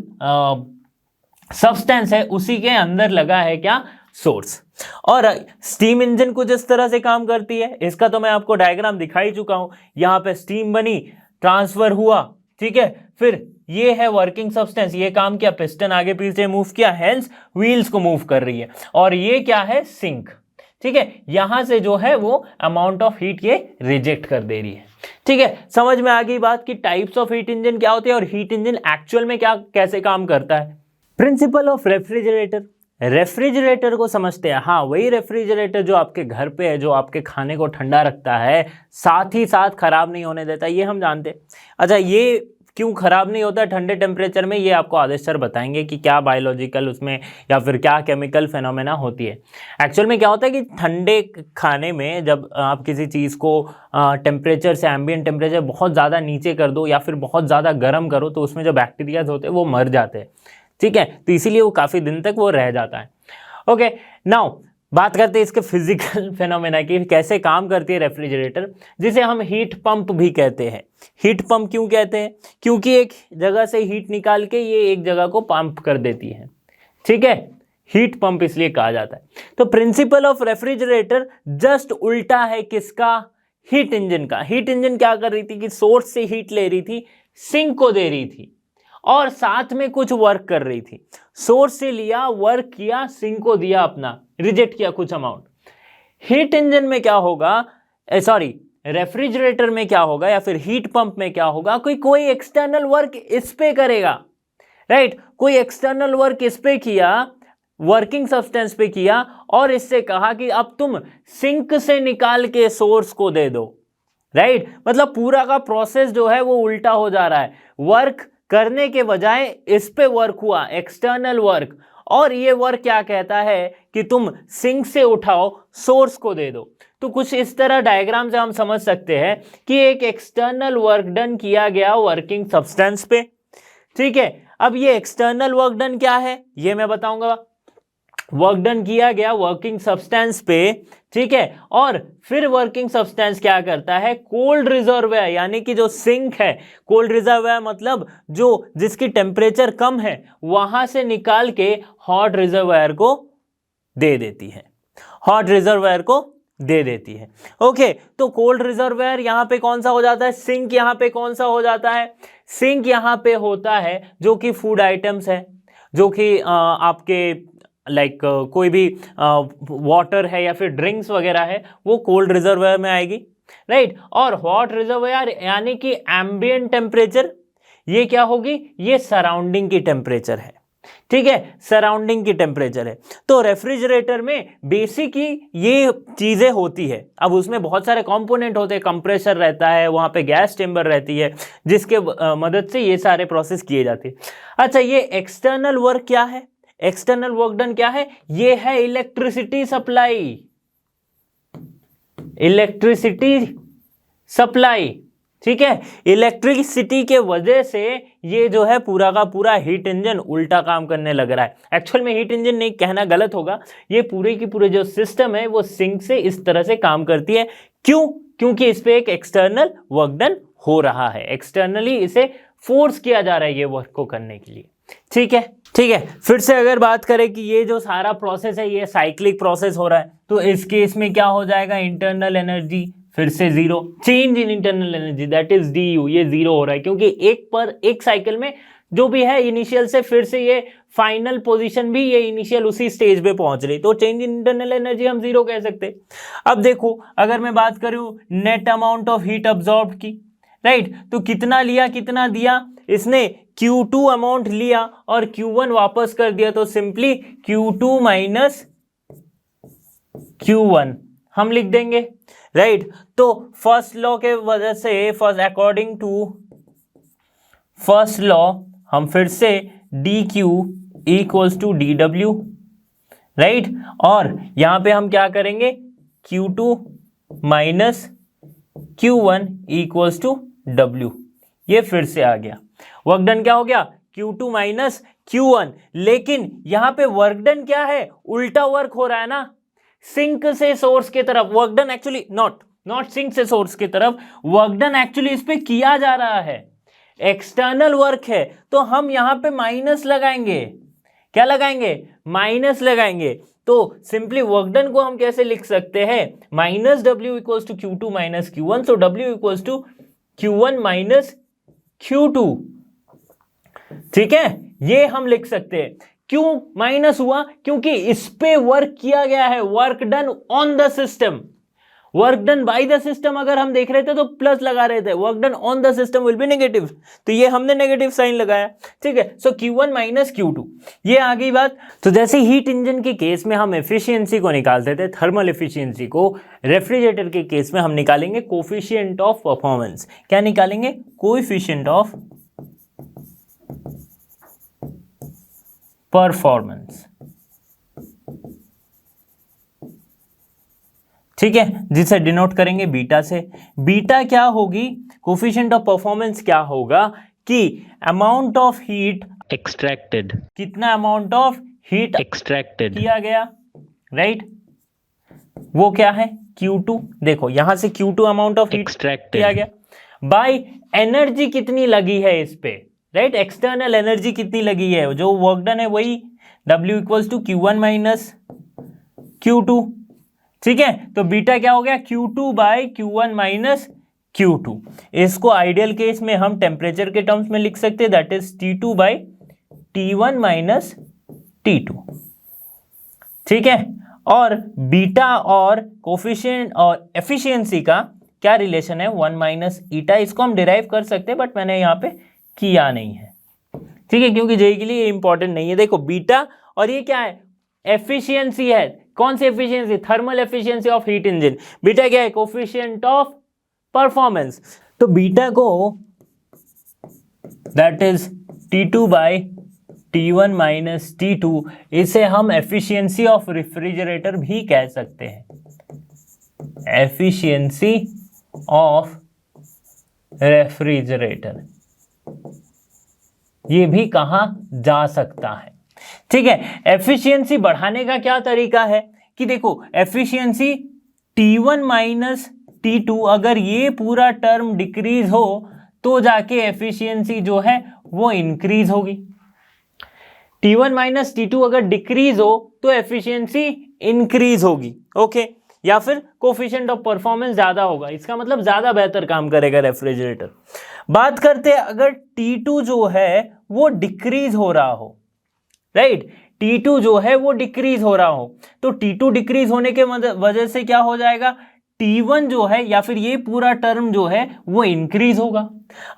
सब्सटेंस है, उसी के अंदर लगा है क्या, सोर्स। और स्टीम इंजन कुछ इस तरह से काम करती है, इसका तो मैं आपको डायग्राम दिखा ही चुका हूं। यहां पे स्टीम बनी, ट्रांसफर हुआ, ठीक है, फिर ये है वर्किंग सब्सटेंस, ये काम किया, पिस्टन आगे पीछे मूव किया, हेंस व्हील्स को मूव कर रही है। और ये क्या है, सिंक, ठीक है। यहां से जो है वो अमाउंट ऑफ हीट ये रिजेक्ट कर दे रही है, ठीक है। समझ में आ गई बात कि टाइप्स ऑफ हीट इंजन क्या होते हैं और हीट इंजन एक्चुअल में क्या कैसे काम करता है। प्रिंसिपल ऑफ रेफ्रिजरेटर, रेफ्रिजरेटर को समझते हैं। हाँ, वही रेफ्रिजरेटर जो आपके घर पे है, जो आपके खाने को ठंडा रखता है, साथ ही साथ खराब नहीं होने देता, ये हम जानते हैं। अच्छा, ये क्यों खराब नहीं होता ठंडे टेम्परेचर में, ये आपको आदेश सर बताएंगे कि क्या बायोलॉजिकल उसमें या फिर क्या केमिकल फेनोमेना होती है। एक्चुअल में क्या होता है कि ठंडे खाने में जब आप किसी चीज़ को टेम्परेचर से, एम्बिएंट टेम्परेचर बहुत ज़्यादा नीचे कर दो या फिर बहुत ज़्यादा गर्म करो, तो उसमें जो बैक्टीरियाज होते हैं वो मर जाते हैं, ठीक है। तो इसीलिए वो काफ़ी दिन तक वो रह जाता है। ओके, नाउ बात करते हैं इसके फिजिकल फेनोमेना की, कैसे काम करती है रेफ्रिजरेटर, जिसे हम हीट पंप भी कहते हैं। हीट पंप क्यों कहते हैं, क्योंकि एक जगह से हीट निकाल के ये एक जगह को पंप कर देती है, ठीक है। हीट पंप इसलिए कहा जाता है। तो प्रिंसिपल ऑफ रेफ्रिजरेटर जस्ट उल्टा है किसका, हीट इंजन का। हीट इंजन क्या कर रही थी कि सोर्स से हीट ले रही थी, सिंक को दे रही थी, और साथ में कुछ वर्क कर रही थी। सोर्स से लिया, वर्क किया, सिंक को दिया अपना, रिजेक्ट किया कुछ अमाउंट। हीट इंजन में क्या होगा, सॉरी रेफ्रिजरेटर में क्या होगा, या फिर हीट पंप में क्या होगा, कोई एक्सटर्नल वर्क इस पे करेगा, राइट। कोई एक्सटर्नल वर्क इस पे किया, वर्किंग सब्सटेंस पे किया, और इससे कहा कि अब तुम सिंक से निकाल के सोर्स को दे दो, राइट। मतलब पूरा का प्रोसेस जो है वो उल्टा हो जा रहा है। वर्क करने के बजाय इस पे वर्क हुआ, एक्सटर्नल वर्क, और ये वर्क क्या कहता है कि तुम सिंक से उठाओ, सोर्स को दे दो। तो कुछ इस तरह डायग्राम से हम समझ सकते हैं कि एक एक्सटर्नल वर्क डन किया गया वर्किंग सब्सटेंस पे, ठीक है। अब ये एक्सटर्नल वर्क डन क्या है ये मैं बताऊंगा। वर्क डन किया गया वर्किंग सब्सटेंस पे, ठीक है। और फिर वर्किंग सब्सटेंस क्या करता है, कोल्ड रिजर्वायर, यानी कि जो सिंक है, कोल्ड रिजर्वायर मतलब जो जिसकी टेम्परेचर कम है, वहां से निकाल के हॉट रिजर्वायर को दे देती है, हॉट रिजर्वायर को दे देती है। ओके, तो कोल्ड रिजर्वायर यहां पे कौन सा हो जाता है, सिंक यहां पे कौन सा हो जाता है, सिंक यहां पे होता है जो कि फूड आइटम्स है, जो कि आपके लाइक कोई भी वाटर है या फिर ड्रिंक्स वगैरह है वो कोल्ड रिजर्वायर में आएगी, राइट। और हॉट रिजर्वायर यानी कि एम्बिएंट टेम्परेचर, ये क्या होगी, ये सराउंडिंग की टेम्परेचर है, ठीक है, सराउंडिंग की टेम्परेचर है। तो रेफ्रिजरेटर में बेसिक ही ये चीजें होती है। अब उसमें बहुत सारे कंपोनेंट होते हैं, कंप्रेसर रहता है, वहां पे गैस चेंबर रहती है, जिसके मदद से ये सारे प्रोसेस किए जाते हैं। अच्छा, ये एक्सटर्नल वर्क क्या है, एक्सटर्नल वर्क डन क्या है, ये है इलेक्ट्रिसिटी सप्लाई, इलेक्ट्रिसिटी सप्लाई, ठीक है। इलेक्ट्रिसिटी के वजह से ये जो है पूरा का पूरा हीट इंजन उल्टा काम करने लग रहा है। एक्चुअल में हीट इंजन नहीं कहना गलत होगा, ये पूरे की पूरे जो सिस्टम है वो सिंक से इस तरह से काम करती है। क्यों? क्योंकि इस पे एक एक्सटर्नल वर्क डन हो रहा है, एक्सटर्नली इसे फोर्स किया जा रहा है ये वर्क को करने के लिए, ठीक है, ठीक है। फिर से अगर बात करें कि ये जो सारा प्रोसेस है ये साइक्लिक प्रोसेस हो रहा है, तो इस केस में क्या हो जाएगा, इंटरनल एनर्जी फिर से zero, change in internal energy that is D you, ये जीरो हो रहा है क्योंकि एक साइकिल में जो भी है इनिशियल से फिर से ये फाइनल पोजीशन भी ये इनिशियल उसी स्टेज पे पहुंच रही, तो चेंज इन इंटरनल एनर्जी हम जीरो कह सकते। अब देखो अगर मैं बात करूं net amount of heat absorb की, राइट, तो कितना लिया कितना दिया, इसने Q2 अमाउंट लिया और Q1 वापस कर दिया, तो सिंपली Q2 माइनस Q1 हम लिख देंगे, राइट। तो फर्स्ट लॉ के वजह से, first according to first law हम फिर से dq equals to dw, right, और यहां पे हम क्या करेंगे, Q2 minus Q1 equals to w, ये फिर से आ गया। वर्क डन क्या हो गया, Q2 माइनस Q1, लेकिन यहां पे वर्क डन क्या है, उल्टा वर्क हो रहा है ना, सिंक से सोर्स की तरफ। Work done actually not sink से सोर्स की तरफ, वर्क डन एक्चुअली इस पे किया जा रहा है, एक्सटर्नल वर्क है, तो हम यहां पे माइनस लगाएंगे, क्या लगाएंगे, माइनस लगाएंगे। तो सिंपली वर्क डन को हम कैसे लिख सकते हैं, minus W equals to Q2 minus Q1, तो W equals to Q1 minus Q2, ठीक है, ये हम लिख सकते हैं। क्यों माइनस हुआ, क्योंकि इस पे वर्क किया गया है, work done on the system, work done by the system अगर हम देख रहे थे तो प्लस लगा रहे थे, work done on the system will be negative, तो ये हमने नेगेटिव साइन लगाया, ठीक है। सो Q1 माइनस Q2, ये आ गई बात। तो जैसे हीट इंजन के केस में हम एफिशिएंसी को निकालते थे, थर्मल एफिशिएंसी को, रेफ्रिजरेटर के केस में हम निकालेंगे कोफिशिएंट ऑफ परफॉर्मेंस। क्या निकालेंगे, कोएफिशिएंट ऑफ परफॉर्मेंस, ठीक है, जिसे डिनोट करेंगे बीटा से। बीटा क्या होगी, कोफिशिएंट ऑफ परफॉर्मेंस क्या होगा कि अमाउंट ऑफ हीट एक्सट्रैक्टेड, कितना अमाउंट ऑफ हीट एक्सट्रैक्टेड किया गया, राइट, वो क्या है Q2, देखो यहां से Q2 amount of heat extract किया गया, बाय एनर्जी कितनी लगी है इस पे, राइट, एक्सटर्नल एनर्जी कितनी लगी है, जो वर्क डन है वही W equals to Q1 minus Q2, ठीक है। तो बीटा क्या हो गया, Q2 bye Q1 minus Q2। इसको आइडियल केस में हम टेम्परेचर के टर्म्स में लिख सकते हैं, that is T2 by T1 minus T2, ठीक है। और बीटा और कोफिशिएंट और एफिशिएंसी का क्या रिलेशन है, 1 माइनस ईटा, इसको हम डिराइव कर सकते हैं बट मैंने यहाँ पे किया नहीं है, ठीक है, क्योंकि जेई के लिए ये इंपॉर्टेंट नहीं है। देखो बीटा और ये क्या है, एफिशिएंसी है, कौन सी efficiency, thermal efficiency of heat engine. Beta क्या है, कोफिशिएंट ऑफ परफॉर्मेंस, तो बीटा को that is T2 by T1 minus T2, इसे हम एफिशिएंसी ऑफ रेफ्रिजरेटर भी कह सकते हैं, एफिशिएंसी ऑफ रेफ्रिजरेटर, ये भी कहा जा सकता है, ठीक है। एफिशिएंसी बढ़ाने का क्या तरीका है कि देखो एफिशिएंसी T1 माइनस T2, अगर ये पूरा टर्म डिक्रीज हो तो जाके एफिशिएंसी जो है वो इंक्रीज होगी। T1 माइनस T2 अगर डिक्रीज हो तो एफिशिएंसी इंक्रीज होगी, ओके, या फिर कोफिशिएंट ऑफ परफॉर्मेंस ज्यादा होगा, इसका मतलब ज्यादा बेहतर काम करेगा रेफ्रिजरेटर। बात करते हैं अगर T2 जो है वो डिक्रीज हो रहा हो, राइट, T2 जो है वो डिक्रीज हो रहा हो, तो T2 डिक्रीज होने के वजह से क्या हो जाएगा, T1 जो है या फिर ये पूरा टर्म जो है वो इंक्रीज होगा।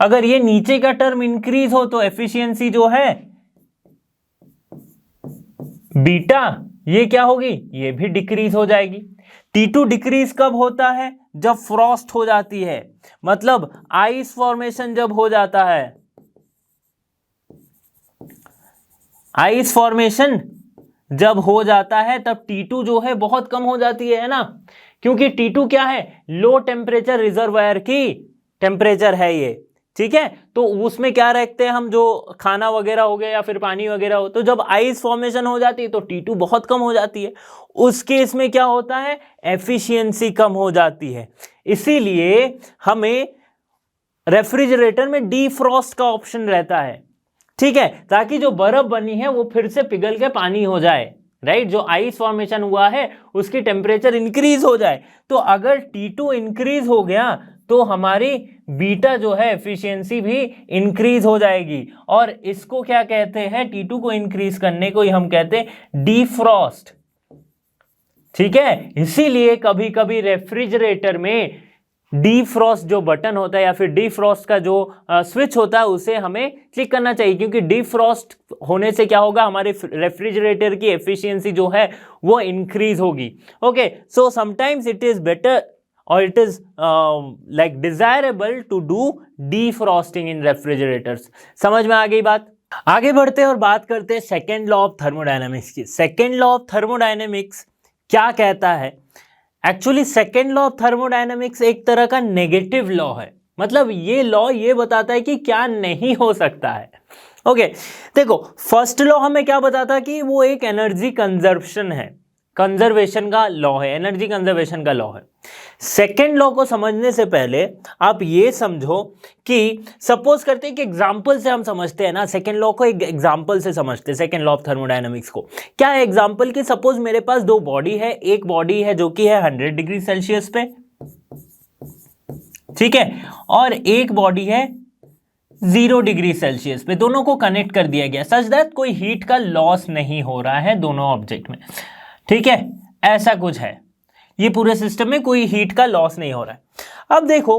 अगर ये नीचे का टर्म इंक्रीज हो तो एफिशिएंसी जो है बीटा, ये क्या होगी, ये भी डिक्रीज हो जाएगी। T2 डिक्रीज कब होता है, जब फ्रॉस्ट हो जाती है, मतलब आइस फॉर्मेशन जब हो जाता है, आइस फॉर्मेशन जब हो जाता है तब T2 जो है बहुत कम हो जाती है ना, क्योंकि T2 क्या है, लो टेम्परेचर रिजर्वायर की टेम्परेचर है ये, ठीक है। तो उसमें क्या रखते हैं हम, जो खाना वगैरह हो गया या फिर पानी वगैरह हो, तो जब आइस फॉर्मेशन हो जाती है तो T2 बहुत कम हो जाती है, उस केस में क्या होता है, एफिशिएंसी कम हो जाती है। इसीलिए हमें रेफ्रिजरेटर में डीफ्रॉस्ट का ऑप्शन रहता है, ठीक है, ताकि जो बर्फ बनी है वो फिर से पिघल के पानी हो जाए, राइट, जो आइस फॉर्मेशन हुआ है उसकी टेम्परेचर इंक्रीज हो जाए। तो अगर T2 इंक्रीज हो गया तो हमारी बीटा जो है एफिशिएंसी भी इंक्रीज हो जाएगी, और इसको क्या कहते हैं, T2 को इंक्रीज करने को ही हम कहते हैं डीफ्रॉस्ट, ठीक है। इसीलिए कभी कभी रेफ्रिजरेटर में डीफ्रॉस्ट जो बटन होता है या फिर डीफ्रॉस्ट का जो स्विच होता है उसे हमें क्लिक करना चाहिए, क्योंकि डीफ्रॉस्ट होने से क्या होगा, हमारे रेफ्रिजरेटर की एफिशिएंसी जो है वो इंक्रीज होगी। Okay, so sometimes it is better और it is like desirable to do defrosting in refrigerators. समझ में आ गई बात। आगे बढ़ते हैं और बात करते हैं सेकेंड लॉ ऑफ थर्मोडायनेमिक्स की। सेकेंड लॉ ऑफ थर्मोडायनेमिक्स क्या कहता है, actually second law of thermodynamics एक तरह का नेगेटिव लॉ है, मतलब ये लॉ ये बताता है कि क्या नहीं हो सकता है। ओके, देखो फर्स्ट लॉ हमें क्या बताता है कि वो एक एनर्जी कंजर्वेशन है, कंजर्वेशन का लॉ है, एनर्जी कंजर्वेशन का लॉ है। सेकेंड लॉ को समझने से पहले आप ये समझो कि सपोज करते हैं कि एग्जांपल से हम समझते हैं ना, सेकेंड लॉ को एक एग्जांपल से समझते हैं, सेकेंड लॉ ऑफ थर्मोडायनेमिक्स को। क्या है एग्जांपल की, सपोज मेरे पास दो बॉडी है, एक बॉडी है जो कि है 100 डिग्री सेल्सियस पे, ठीक है, और एक बॉडी है 0 डिग्री सेल्सियस पे, दोनों को कनेक्ट कर दिया गया सच दैट कोई हीट का लॉस नहीं हो रहा है दोनों ऑब्जेक्ट में, ठीक है, ऐसा कुछ है, ये पूरे सिस्टम में कोई हीट का लॉस नहीं हो रहा है। अब देखो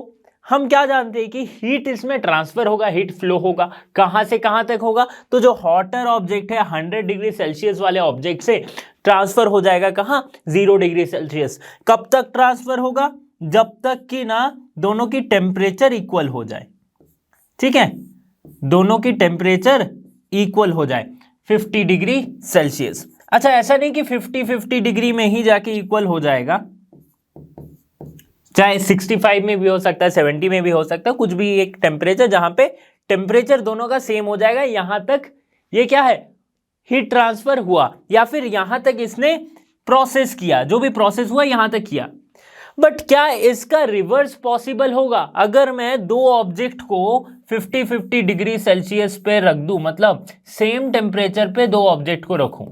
हम क्या जानते हैं कि हीट इसमें ट्रांसफर होगा, हीट फ्लो होगा, कहां से कहां तक होगा, तो जो हॉटर ऑब्जेक्ट है 100 डिग्री सेल्सियस वाले ऑब्जेक्ट से ट्रांसफर हो जाएगा कहां, 0 डिग्री सेल्सियस। कब तक ट्रांसफर होगा, जब तक कि ना दोनों की टेम्परेचर इक्वल हो जाए, ठीक है, दोनों की टेम्परेचर इक्वल हो जाए 50 डिग्री सेल्सियस। अच्छा, ऐसा नहीं कि 50 डिग्री में ही जाके इक्वल हो जाएगा, चाहे 65 में भी हो सकता है, 70 में भी हो सकता है, कुछ भी एक टेम्परेचर जहां पे टेम्परेचर दोनों का सेम हो जाएगा, यहां तक ये क्या है, हीट ट्रांसफर हुआ, या फिर यहां तक इसने प्रोसेस किया, जो भी प्रोसेस हुआ यहां तक किया। बट क्या इसका रिवर्स पॉसिबल होगा, अगर मैं दो ऑब्जेक्ट को 50 डिग्री सेल्सियस पे रख दूं, मतलब सेम टेम्परेचर पे दो ऑब्जेक्ट को रखूं,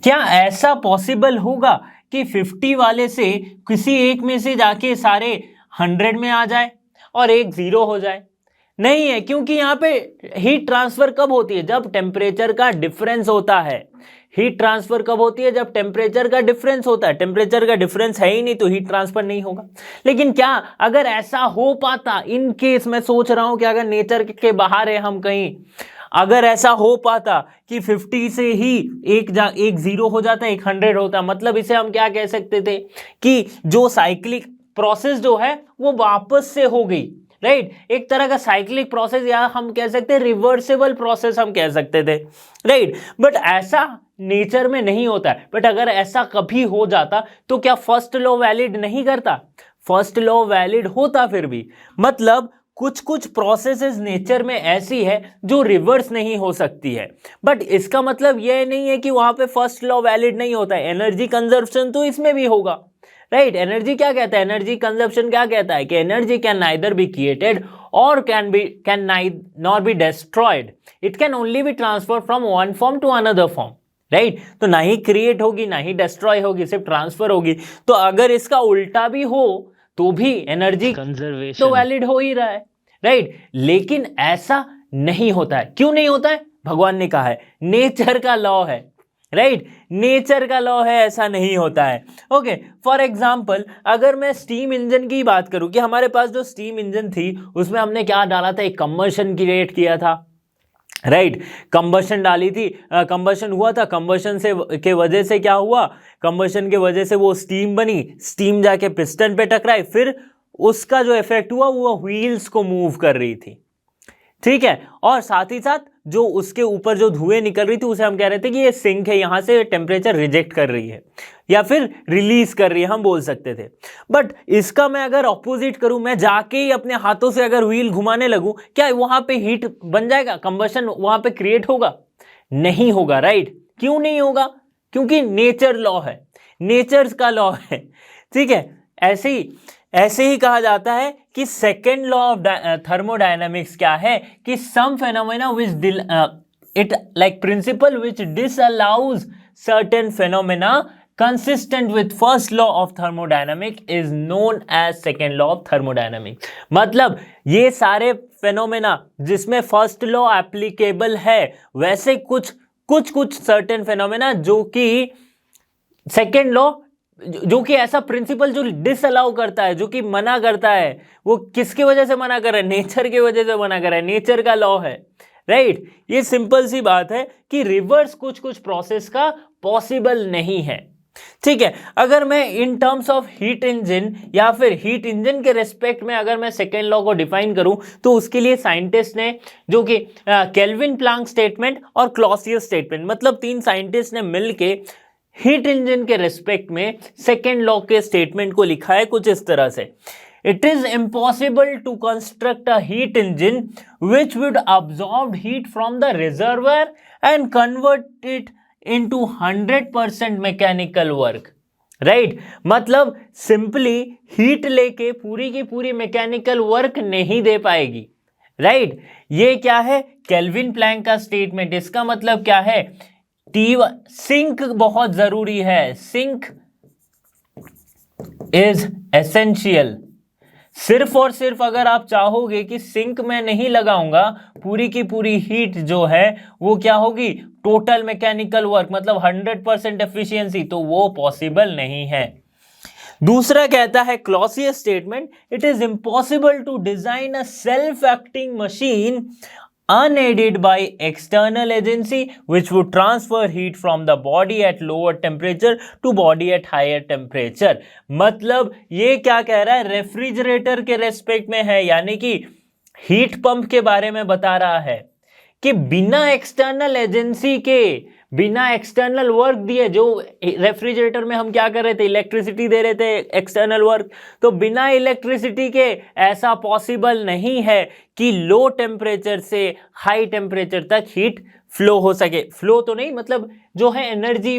क्या ऐसा पॉसिबल होगा कि 50 वाले से किसी एक में से जाके सारे 100 में आ जाए और एक 0 हो जाए? नहीं है, क्योंकि यहां पे हीट ट्रांसफर कब होती है, जब टेम्परेचर का डिफरेंस होता है। हीट ट्रांसफर कब होती है, जब टेम्परेचर का डिफरेंस होता है। टेम्परेचर का डिफरेंस है ही नहीं तो हीट ट्रांसफर नहीं होगा। लेकिन क्या अगर ऐसा हो पाता, इन केस मैं सोच रहा हूं कि अगर नेचर के बाहर है हम कहीं, अगर ऐसा हो पाता कि 50 से ही एक 0 हो जाता, एक 100 होता, मतलब इसे हम क्या कह सकते थे कि जो साइक्लिक प्रोसेस जो है वो वापस से हो गई, राइट, एक तरह का साइक्लिक प्रोसेस, या हम कह सकते हैं रिवर्सिबल प्रोसेस हम कह सकते थे, राइट। बट ऐसा नेचर में नहीं होता है। बट अगर ऐसा कभी हो जाता तो क्या फर्स्ट लॉ वैलिड नहीं करता? फर्स्ट लॉ वैलिड होता फिर भी, मतलब कुछ कुछ प्रोसेसेस नेचर में ऐसी है जो रिवर्स नहीं हो सकती है। बट इसका मतलब यह नहीं है कि वहां पे फर्स्ट लॉ वैलिड नहीं होता है। एनर्जी कंजर्वेशन तो इसमें भी होगा, राइट। एनर्जी क्या कहता है, एनर्जी कंजर्वेशन क्या कहता है कि energy can neither be created और can not be destroyed, it can only be transfer from one form to another form, right. तो ना ही क्रिएट होगी ना ही डिस्ट्रॉय होगी, सिर्फ ट्रांसफर होगी। तो अगर इसका उल्टा भी हो तो भी एनर्जी कंजर्वेशन तो वैलिड हो ही रहा है, राइट। लेकिन ऐसा नहीं होता है। क्यों नहीं होता है? भगवान ने कहा है, नेचर का लॉ है, राइट, नेचर का लॉ है, ऐसा नहीं होता है। ओके, फॉर एग्जाम्पल अगर मैं स्टीम इंजन की बात करूं कि हमारे पास जो स्टीम इंजन थी उसमें हमने क्या डाला था, एक कंबशन क्रिएट किया था, राइट, कंबशन डाली थी, कंबशन हुआ था, कंबशन से के वजह से क्या हुआ, कंबशन के वजह से वो स्टीम बनी, स्टीम जाके पिस्टन पे टकराई, फिर उसका जो इफेक्ट हुआ वो व्हील्स को मूव कर रही थी, ठीक है, और साथ ही साथ जो उसके ऊपर जो धुएं निकल रही थी उसे हम कह रहे थे कि ये सिंक है, यहां से टेम्परेचर रिजेक्ट कर रही है या फिर रिलीज कर रही है, हम बोल सकते थे। बट इसका मैं अगर ऑपोजिट करूं, मैं जाके ही अपने हाथों से अगर व्हील घुमाने लगूं, क्या वहां पे हीट बन जाएगा, कंबशन वहां पे क्रिएट होगा? नहीं होगा, राइट। क्यों नहीं होगा? क्योंकि नेचर लॉ है, नेचर का लॉ है, ठीक है। ऐसे ही कहा जाता है कि सेकेंड लॉ ऑफ थर्मोडायनामिक्स क्या है कि some phenomena which it like principle which disallows certain phenomena consistent with first law of thermodynamic is known as second law of thermodynamics. मतलब ये सारे फेनोमेना जिसमें फर्स्ट लॉ एप्लीकेबल है, वैसे कुछ सर्टेन फेनोमेना जो कि सेकेंड लॉ, जो कि ऐसा प्रिंसिपल जो डिसअलाउ करता है, जो कि मना करता है, वो किसकी वजह से मना कर रहा है? नेचर की वजह से मना कर रहा है, नेचर का लॉ है, राइट। ये सिंपल सी बात है कि रिवर्स कुछ प्रोसेस का पॉसिबल नहीं है, ठीक है। अगर मैं in terms of heat engine या फिर हीट इंजन के रेस्पेक्ट में अगर मैं सेकेंड लॉ को डिफाइन करूं तो उसके लिए साइंटिस्ट ने, जो कि केल्विन प्लैंक स्टेटमेंट और क्लॉसियस स्टेटमेंट, मतलब 3 साइंटिस्ट ने मिलके हीट इंजन के रेस्पेक्ट में सेकेंड लॉ के स्टेटमेंट को लिखा है कुछ इस तरह से। It is impossible to construct a heat engine which would absorb heat from the reservoir and convert it into 100% mechanical work, right. मतलब सिंपली हीट लेके पूरी की पूरी मैकेनिकल वर्क नहीं दे पाएगी, राइट। ये क्या है? केल्विन प्लैंक का स्टेटमेंट। इसका मतलब क्या है? सिंक बहुत जरूरी है, सिंक इज एसेंशियल। सिर्फ और सिर्फ अगर आप चाहोगे कि सिंक में नहीं लगाऊंगा, पूरी की पूरी हीट जो है वो क्या होगी? टोटल मैकेनिकल वर्क, मतलब 100% एफिशिएंसी, तो वो पॉसिबल नहीं है। दूसरा कहता है Clausius statement, it is impossible to design a self acting machine unaided by external agency which would transfer heat from the body at lower temperature to body at higher temperature। मतलब ये क्या कह रहा है? रेफ्रिजरेटर के respect में है, यानी कि हीट पंप के बारे में बता रहा है कि बिना एक्सटर्नल एजेंसी के, बिना एक्सटर्नल वर्क दिए, जो रेफ्रिजरेटर में हम क्या कर रहे थे? इलेक्ट्रिसिटी दे रहे थे, एक्सटर्नल वर्क, तो बिना इलेक्ट्रिसिटी के ऐसा पॉसिबल नहीं है कि लो टेम्परेचर से हाई टेम्परेचर तक हीट फ्लो हो सके। फ्लो तो नहीं, मतलब जो है एनर्जी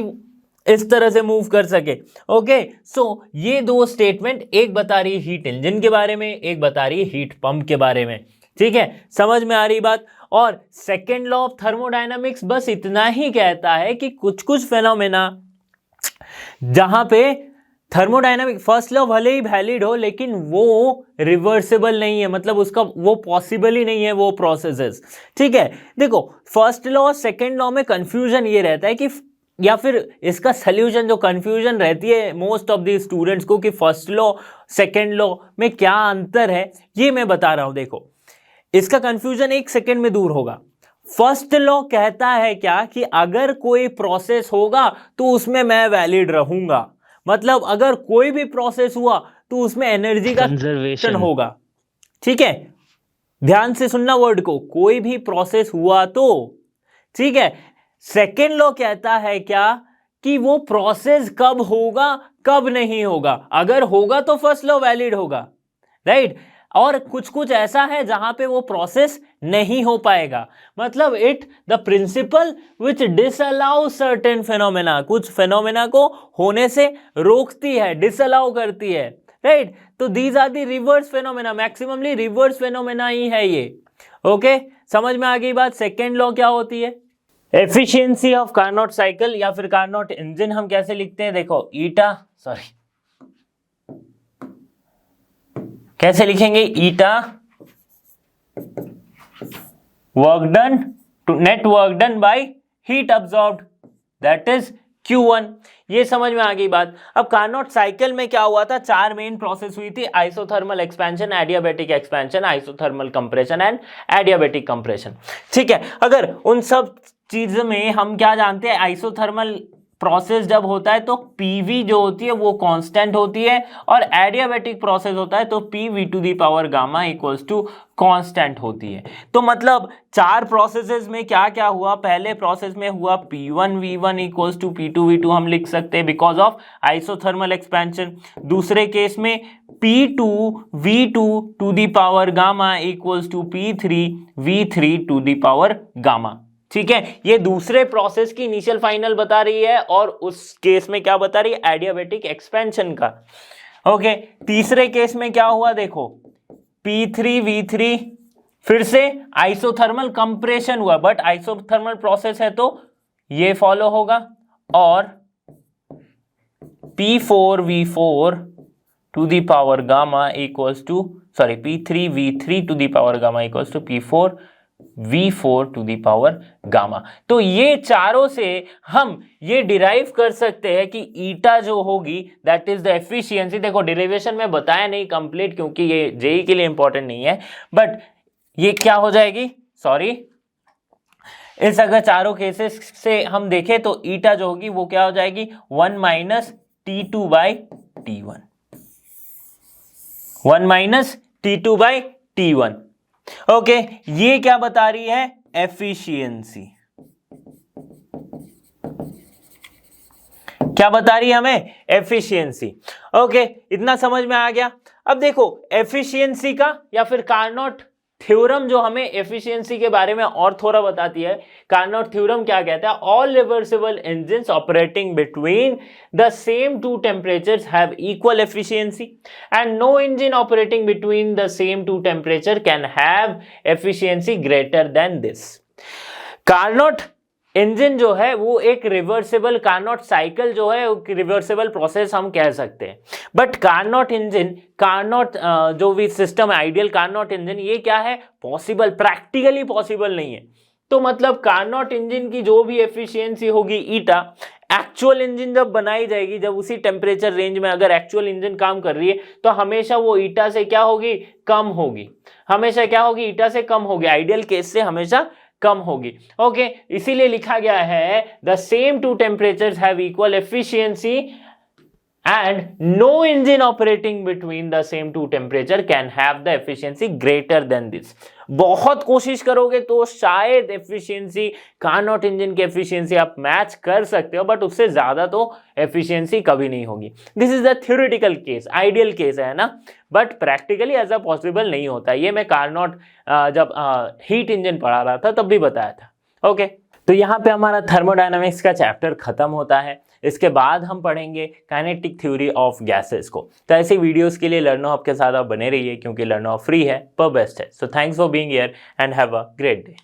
इस तरह से मूव कर सके। ओके, सो ये 2 स्टेटमेंट, एक बता रही है हीट इंजन के बारे में, एक बता रही है हीट पंप के बारे में, ठीक है। समझ में आ रही बात? और सेकेंड लॉ ऑफ थर्मोडायनामिक्स बस इतना ही कहता है कि कुछ फेनोमेना जहां पे थर्मोडायनामिक फर्स्ट लॉ भले ही वैलिड हो, लेकिन वो रिवर्सिबल नहीं है, मतलब उसका वो पॉसिबल ही नहीं है वो प्रोसेसेस, ठीक है। देखो, फर्स्ट लॉ और सेकेंड लॉ में कंफ्यूजन ये रहता है कि, या फिर इसका सोल्यूशन, जो कंफ्यूजन रहती है मोस्ट ऑफ द स्टूडेंट्स को कि फर्स्ट लॉ सेकेंड लॉ में क्या अंतर है, ये मैं बता रहा हूं। देखो, इसका कंफ्यूजन 1 सेकेंड में दूर होगा। फर्स्ट लॉ कहता है क्या कि अगर कोई प्रोसेस होगा तो उसमें मैं वैलिड रहूंगा, मतलब अगर कोई भी प्रोसेस हुआ तो उसमें एनर्जी का कंजर्वेशन होगा, ठीक है। ध्यान से सुनना वर्ड को, कोई भी प्रोसेस हुआ तो, ठीक है। सेकेंड लॉ कहता है क्या कि वो प्रोसेस कब होगा, कब नहीं होगा। अगर होगा तो फर्स्ट लॉ वैलिड होगा, राइट। और कुछ ऐसा है जहां पे वो प्रोसेस नहीं हो पाएगा, मतलब it the principal which disallow certain phenomena, कुछ फेनोमेना को होने से रोकती है, डिसअलाउ करती है, राइट। तो these are the reverse phenomena, maximally reverse phenomena ही है ये। ओके, समझ में आ गई बात? सेकेंड लॉ क्या होती है? एफिशिएंसी ऑफ कार्नोट साइकिल या फिर कार्नोट इंजन हम कैसे लिखते हैं? देखो, कैसे लिखेंगे? Eta work done net work done by heat absorbed, that is Q1। ये समझ में आ गई बात। अब कार्नोट साइकिल में क्या हुआ था, 4 मेन प्रोसेस हुई थी, isothermal expansion, adiabatic expansion, isothermal compression and adiabatic compression. ठीक है, अगर उन सब चीज में हम क्या जानते हैं, आइसोथर्मल प्रोसेस जब होता है तो PV जो होती है वो कांस्टेंट होती है, और एडियाबैटिक प्रोसेस होता है तो PV to the power gamma equals to constant होती है। तो मतलब 4 प्रोसेसेस में क्या क्या हुआ, पहले प्रोसेस में हुआ P1 V1 equals to P2 V2 हम लिख सकते हैं बिकॉज ऑफ आइसोथर्मल एक्सपेंशन। दूसरे केस में P2 V2 to the power gamma equals to P3 V3 to the power gamma. ठीक है, ये दूसरे प्रोसेस की इनिशियल फाइनल बता रही है, और उस केस में क्या बता रही है, एडियाबैटिक एक्सपेंशन का। ओके, तीसरे केस में क्या हुआ देखो, P3 V3 फिर से आइसोथर्मल कंप्रेशन हुआ, बट आइसोथर्मल प्रोसेस है तो ये फॉलो होगा, और P4 V4 to the power gamma equals to P3 V3 to the power gamma equals to P4 V4 to the power gamma. तो ये चारों से हम ये डिराइव कर सकते हैं कि ईटा जो होगी दैट इज द एफिशिएंसी। देखो डेरिवेशन में बताया नहीं कंप्लीट क्योंकि ये जेई के लिए इंपॉर्टेंट नहीं है, बट ये क्या हो जाएगी, इस अगर चारों केसेस से हम देखें तो ईटा जो होगी वो क्या हो जाएगी, 1 minus T2 by T1, 1 minus T2 by T1। Okay, ये क्या बता रही है, एफिशिएंसी। क्या बता रही है हमें, एफिशिएंसी। ओके, इतना समझ में आ गया। अब देखो एफिशिएंसी का या फिर कार्नोट थ्योरम जो हमें एफिशिएंसी के बारे में और थोड़ा बताती है। कार्नोट थ्योरम क्या कहता है, all reversible engines operating between the same two temperatures have equal efficiency and no engine operating between the same two temperature can have efficiency greater than this. Carnot engine जो है वो एक reversible, Carnot cycle जो है reversible process हम कह सकते हैं, बट कार्नोट इंजन, कार्नोट जो भी सिस्टम है आइडियल कार्नोट इंजन, ये क्या है, पॉसिबल, प्रैक्टिकली पॉसिबल नहीं है। तो मतलब कार्नोट इंजन की जो भी एफिशिएंसी होगी ईटा, एक्चुअल इंजन जब बनाई जाएगी, जब उसी टेम्परेचर रेंज में अगर एक्चुअल इंजन काम कर रही है तो हमेशा वो ईटा से क्या होगी, कम होगी, हमेशा क्या होगी, ईटा से कम होगी, आइडियल केस से हमेशा कम होगी। ओके, इसीलिए लिखा गया है the same two temperatures have equal efficiency and no engine operating between the same two temperature can have the efficiency greater than this. बहुत कोशिश करोगे तो शायद एफिशिएंसी, कार्नोट इंजन की एफिशिएंसी आप मैच कर सकते हो, बट उससे ज्यादा तो एफिशिएंसी कभी नहीं होगी। This is the theoretical case, ideal case है ना, बट प्रैक्टिकली ऐसा पॉसिबल नहीं होता। ये मैं कार्नोट जब हीट इंजन पढ़ा रहा था तब भी बताया था। ओके, तो यहाँ पे हमारा थर्मोडायनामिक्स का चैप्टर खत्म होता है। इसके बाद हम पढ़ेंगे काइनेटिक थ्योरी ऑफ गैसेस को। तो ऐसी वीडियोस के लिए लर्नो हब के साथ आप बने रहिए क्योंकि लर्नो हब फ्री है पर बेस्ट है। So thanks for being here and have a great day.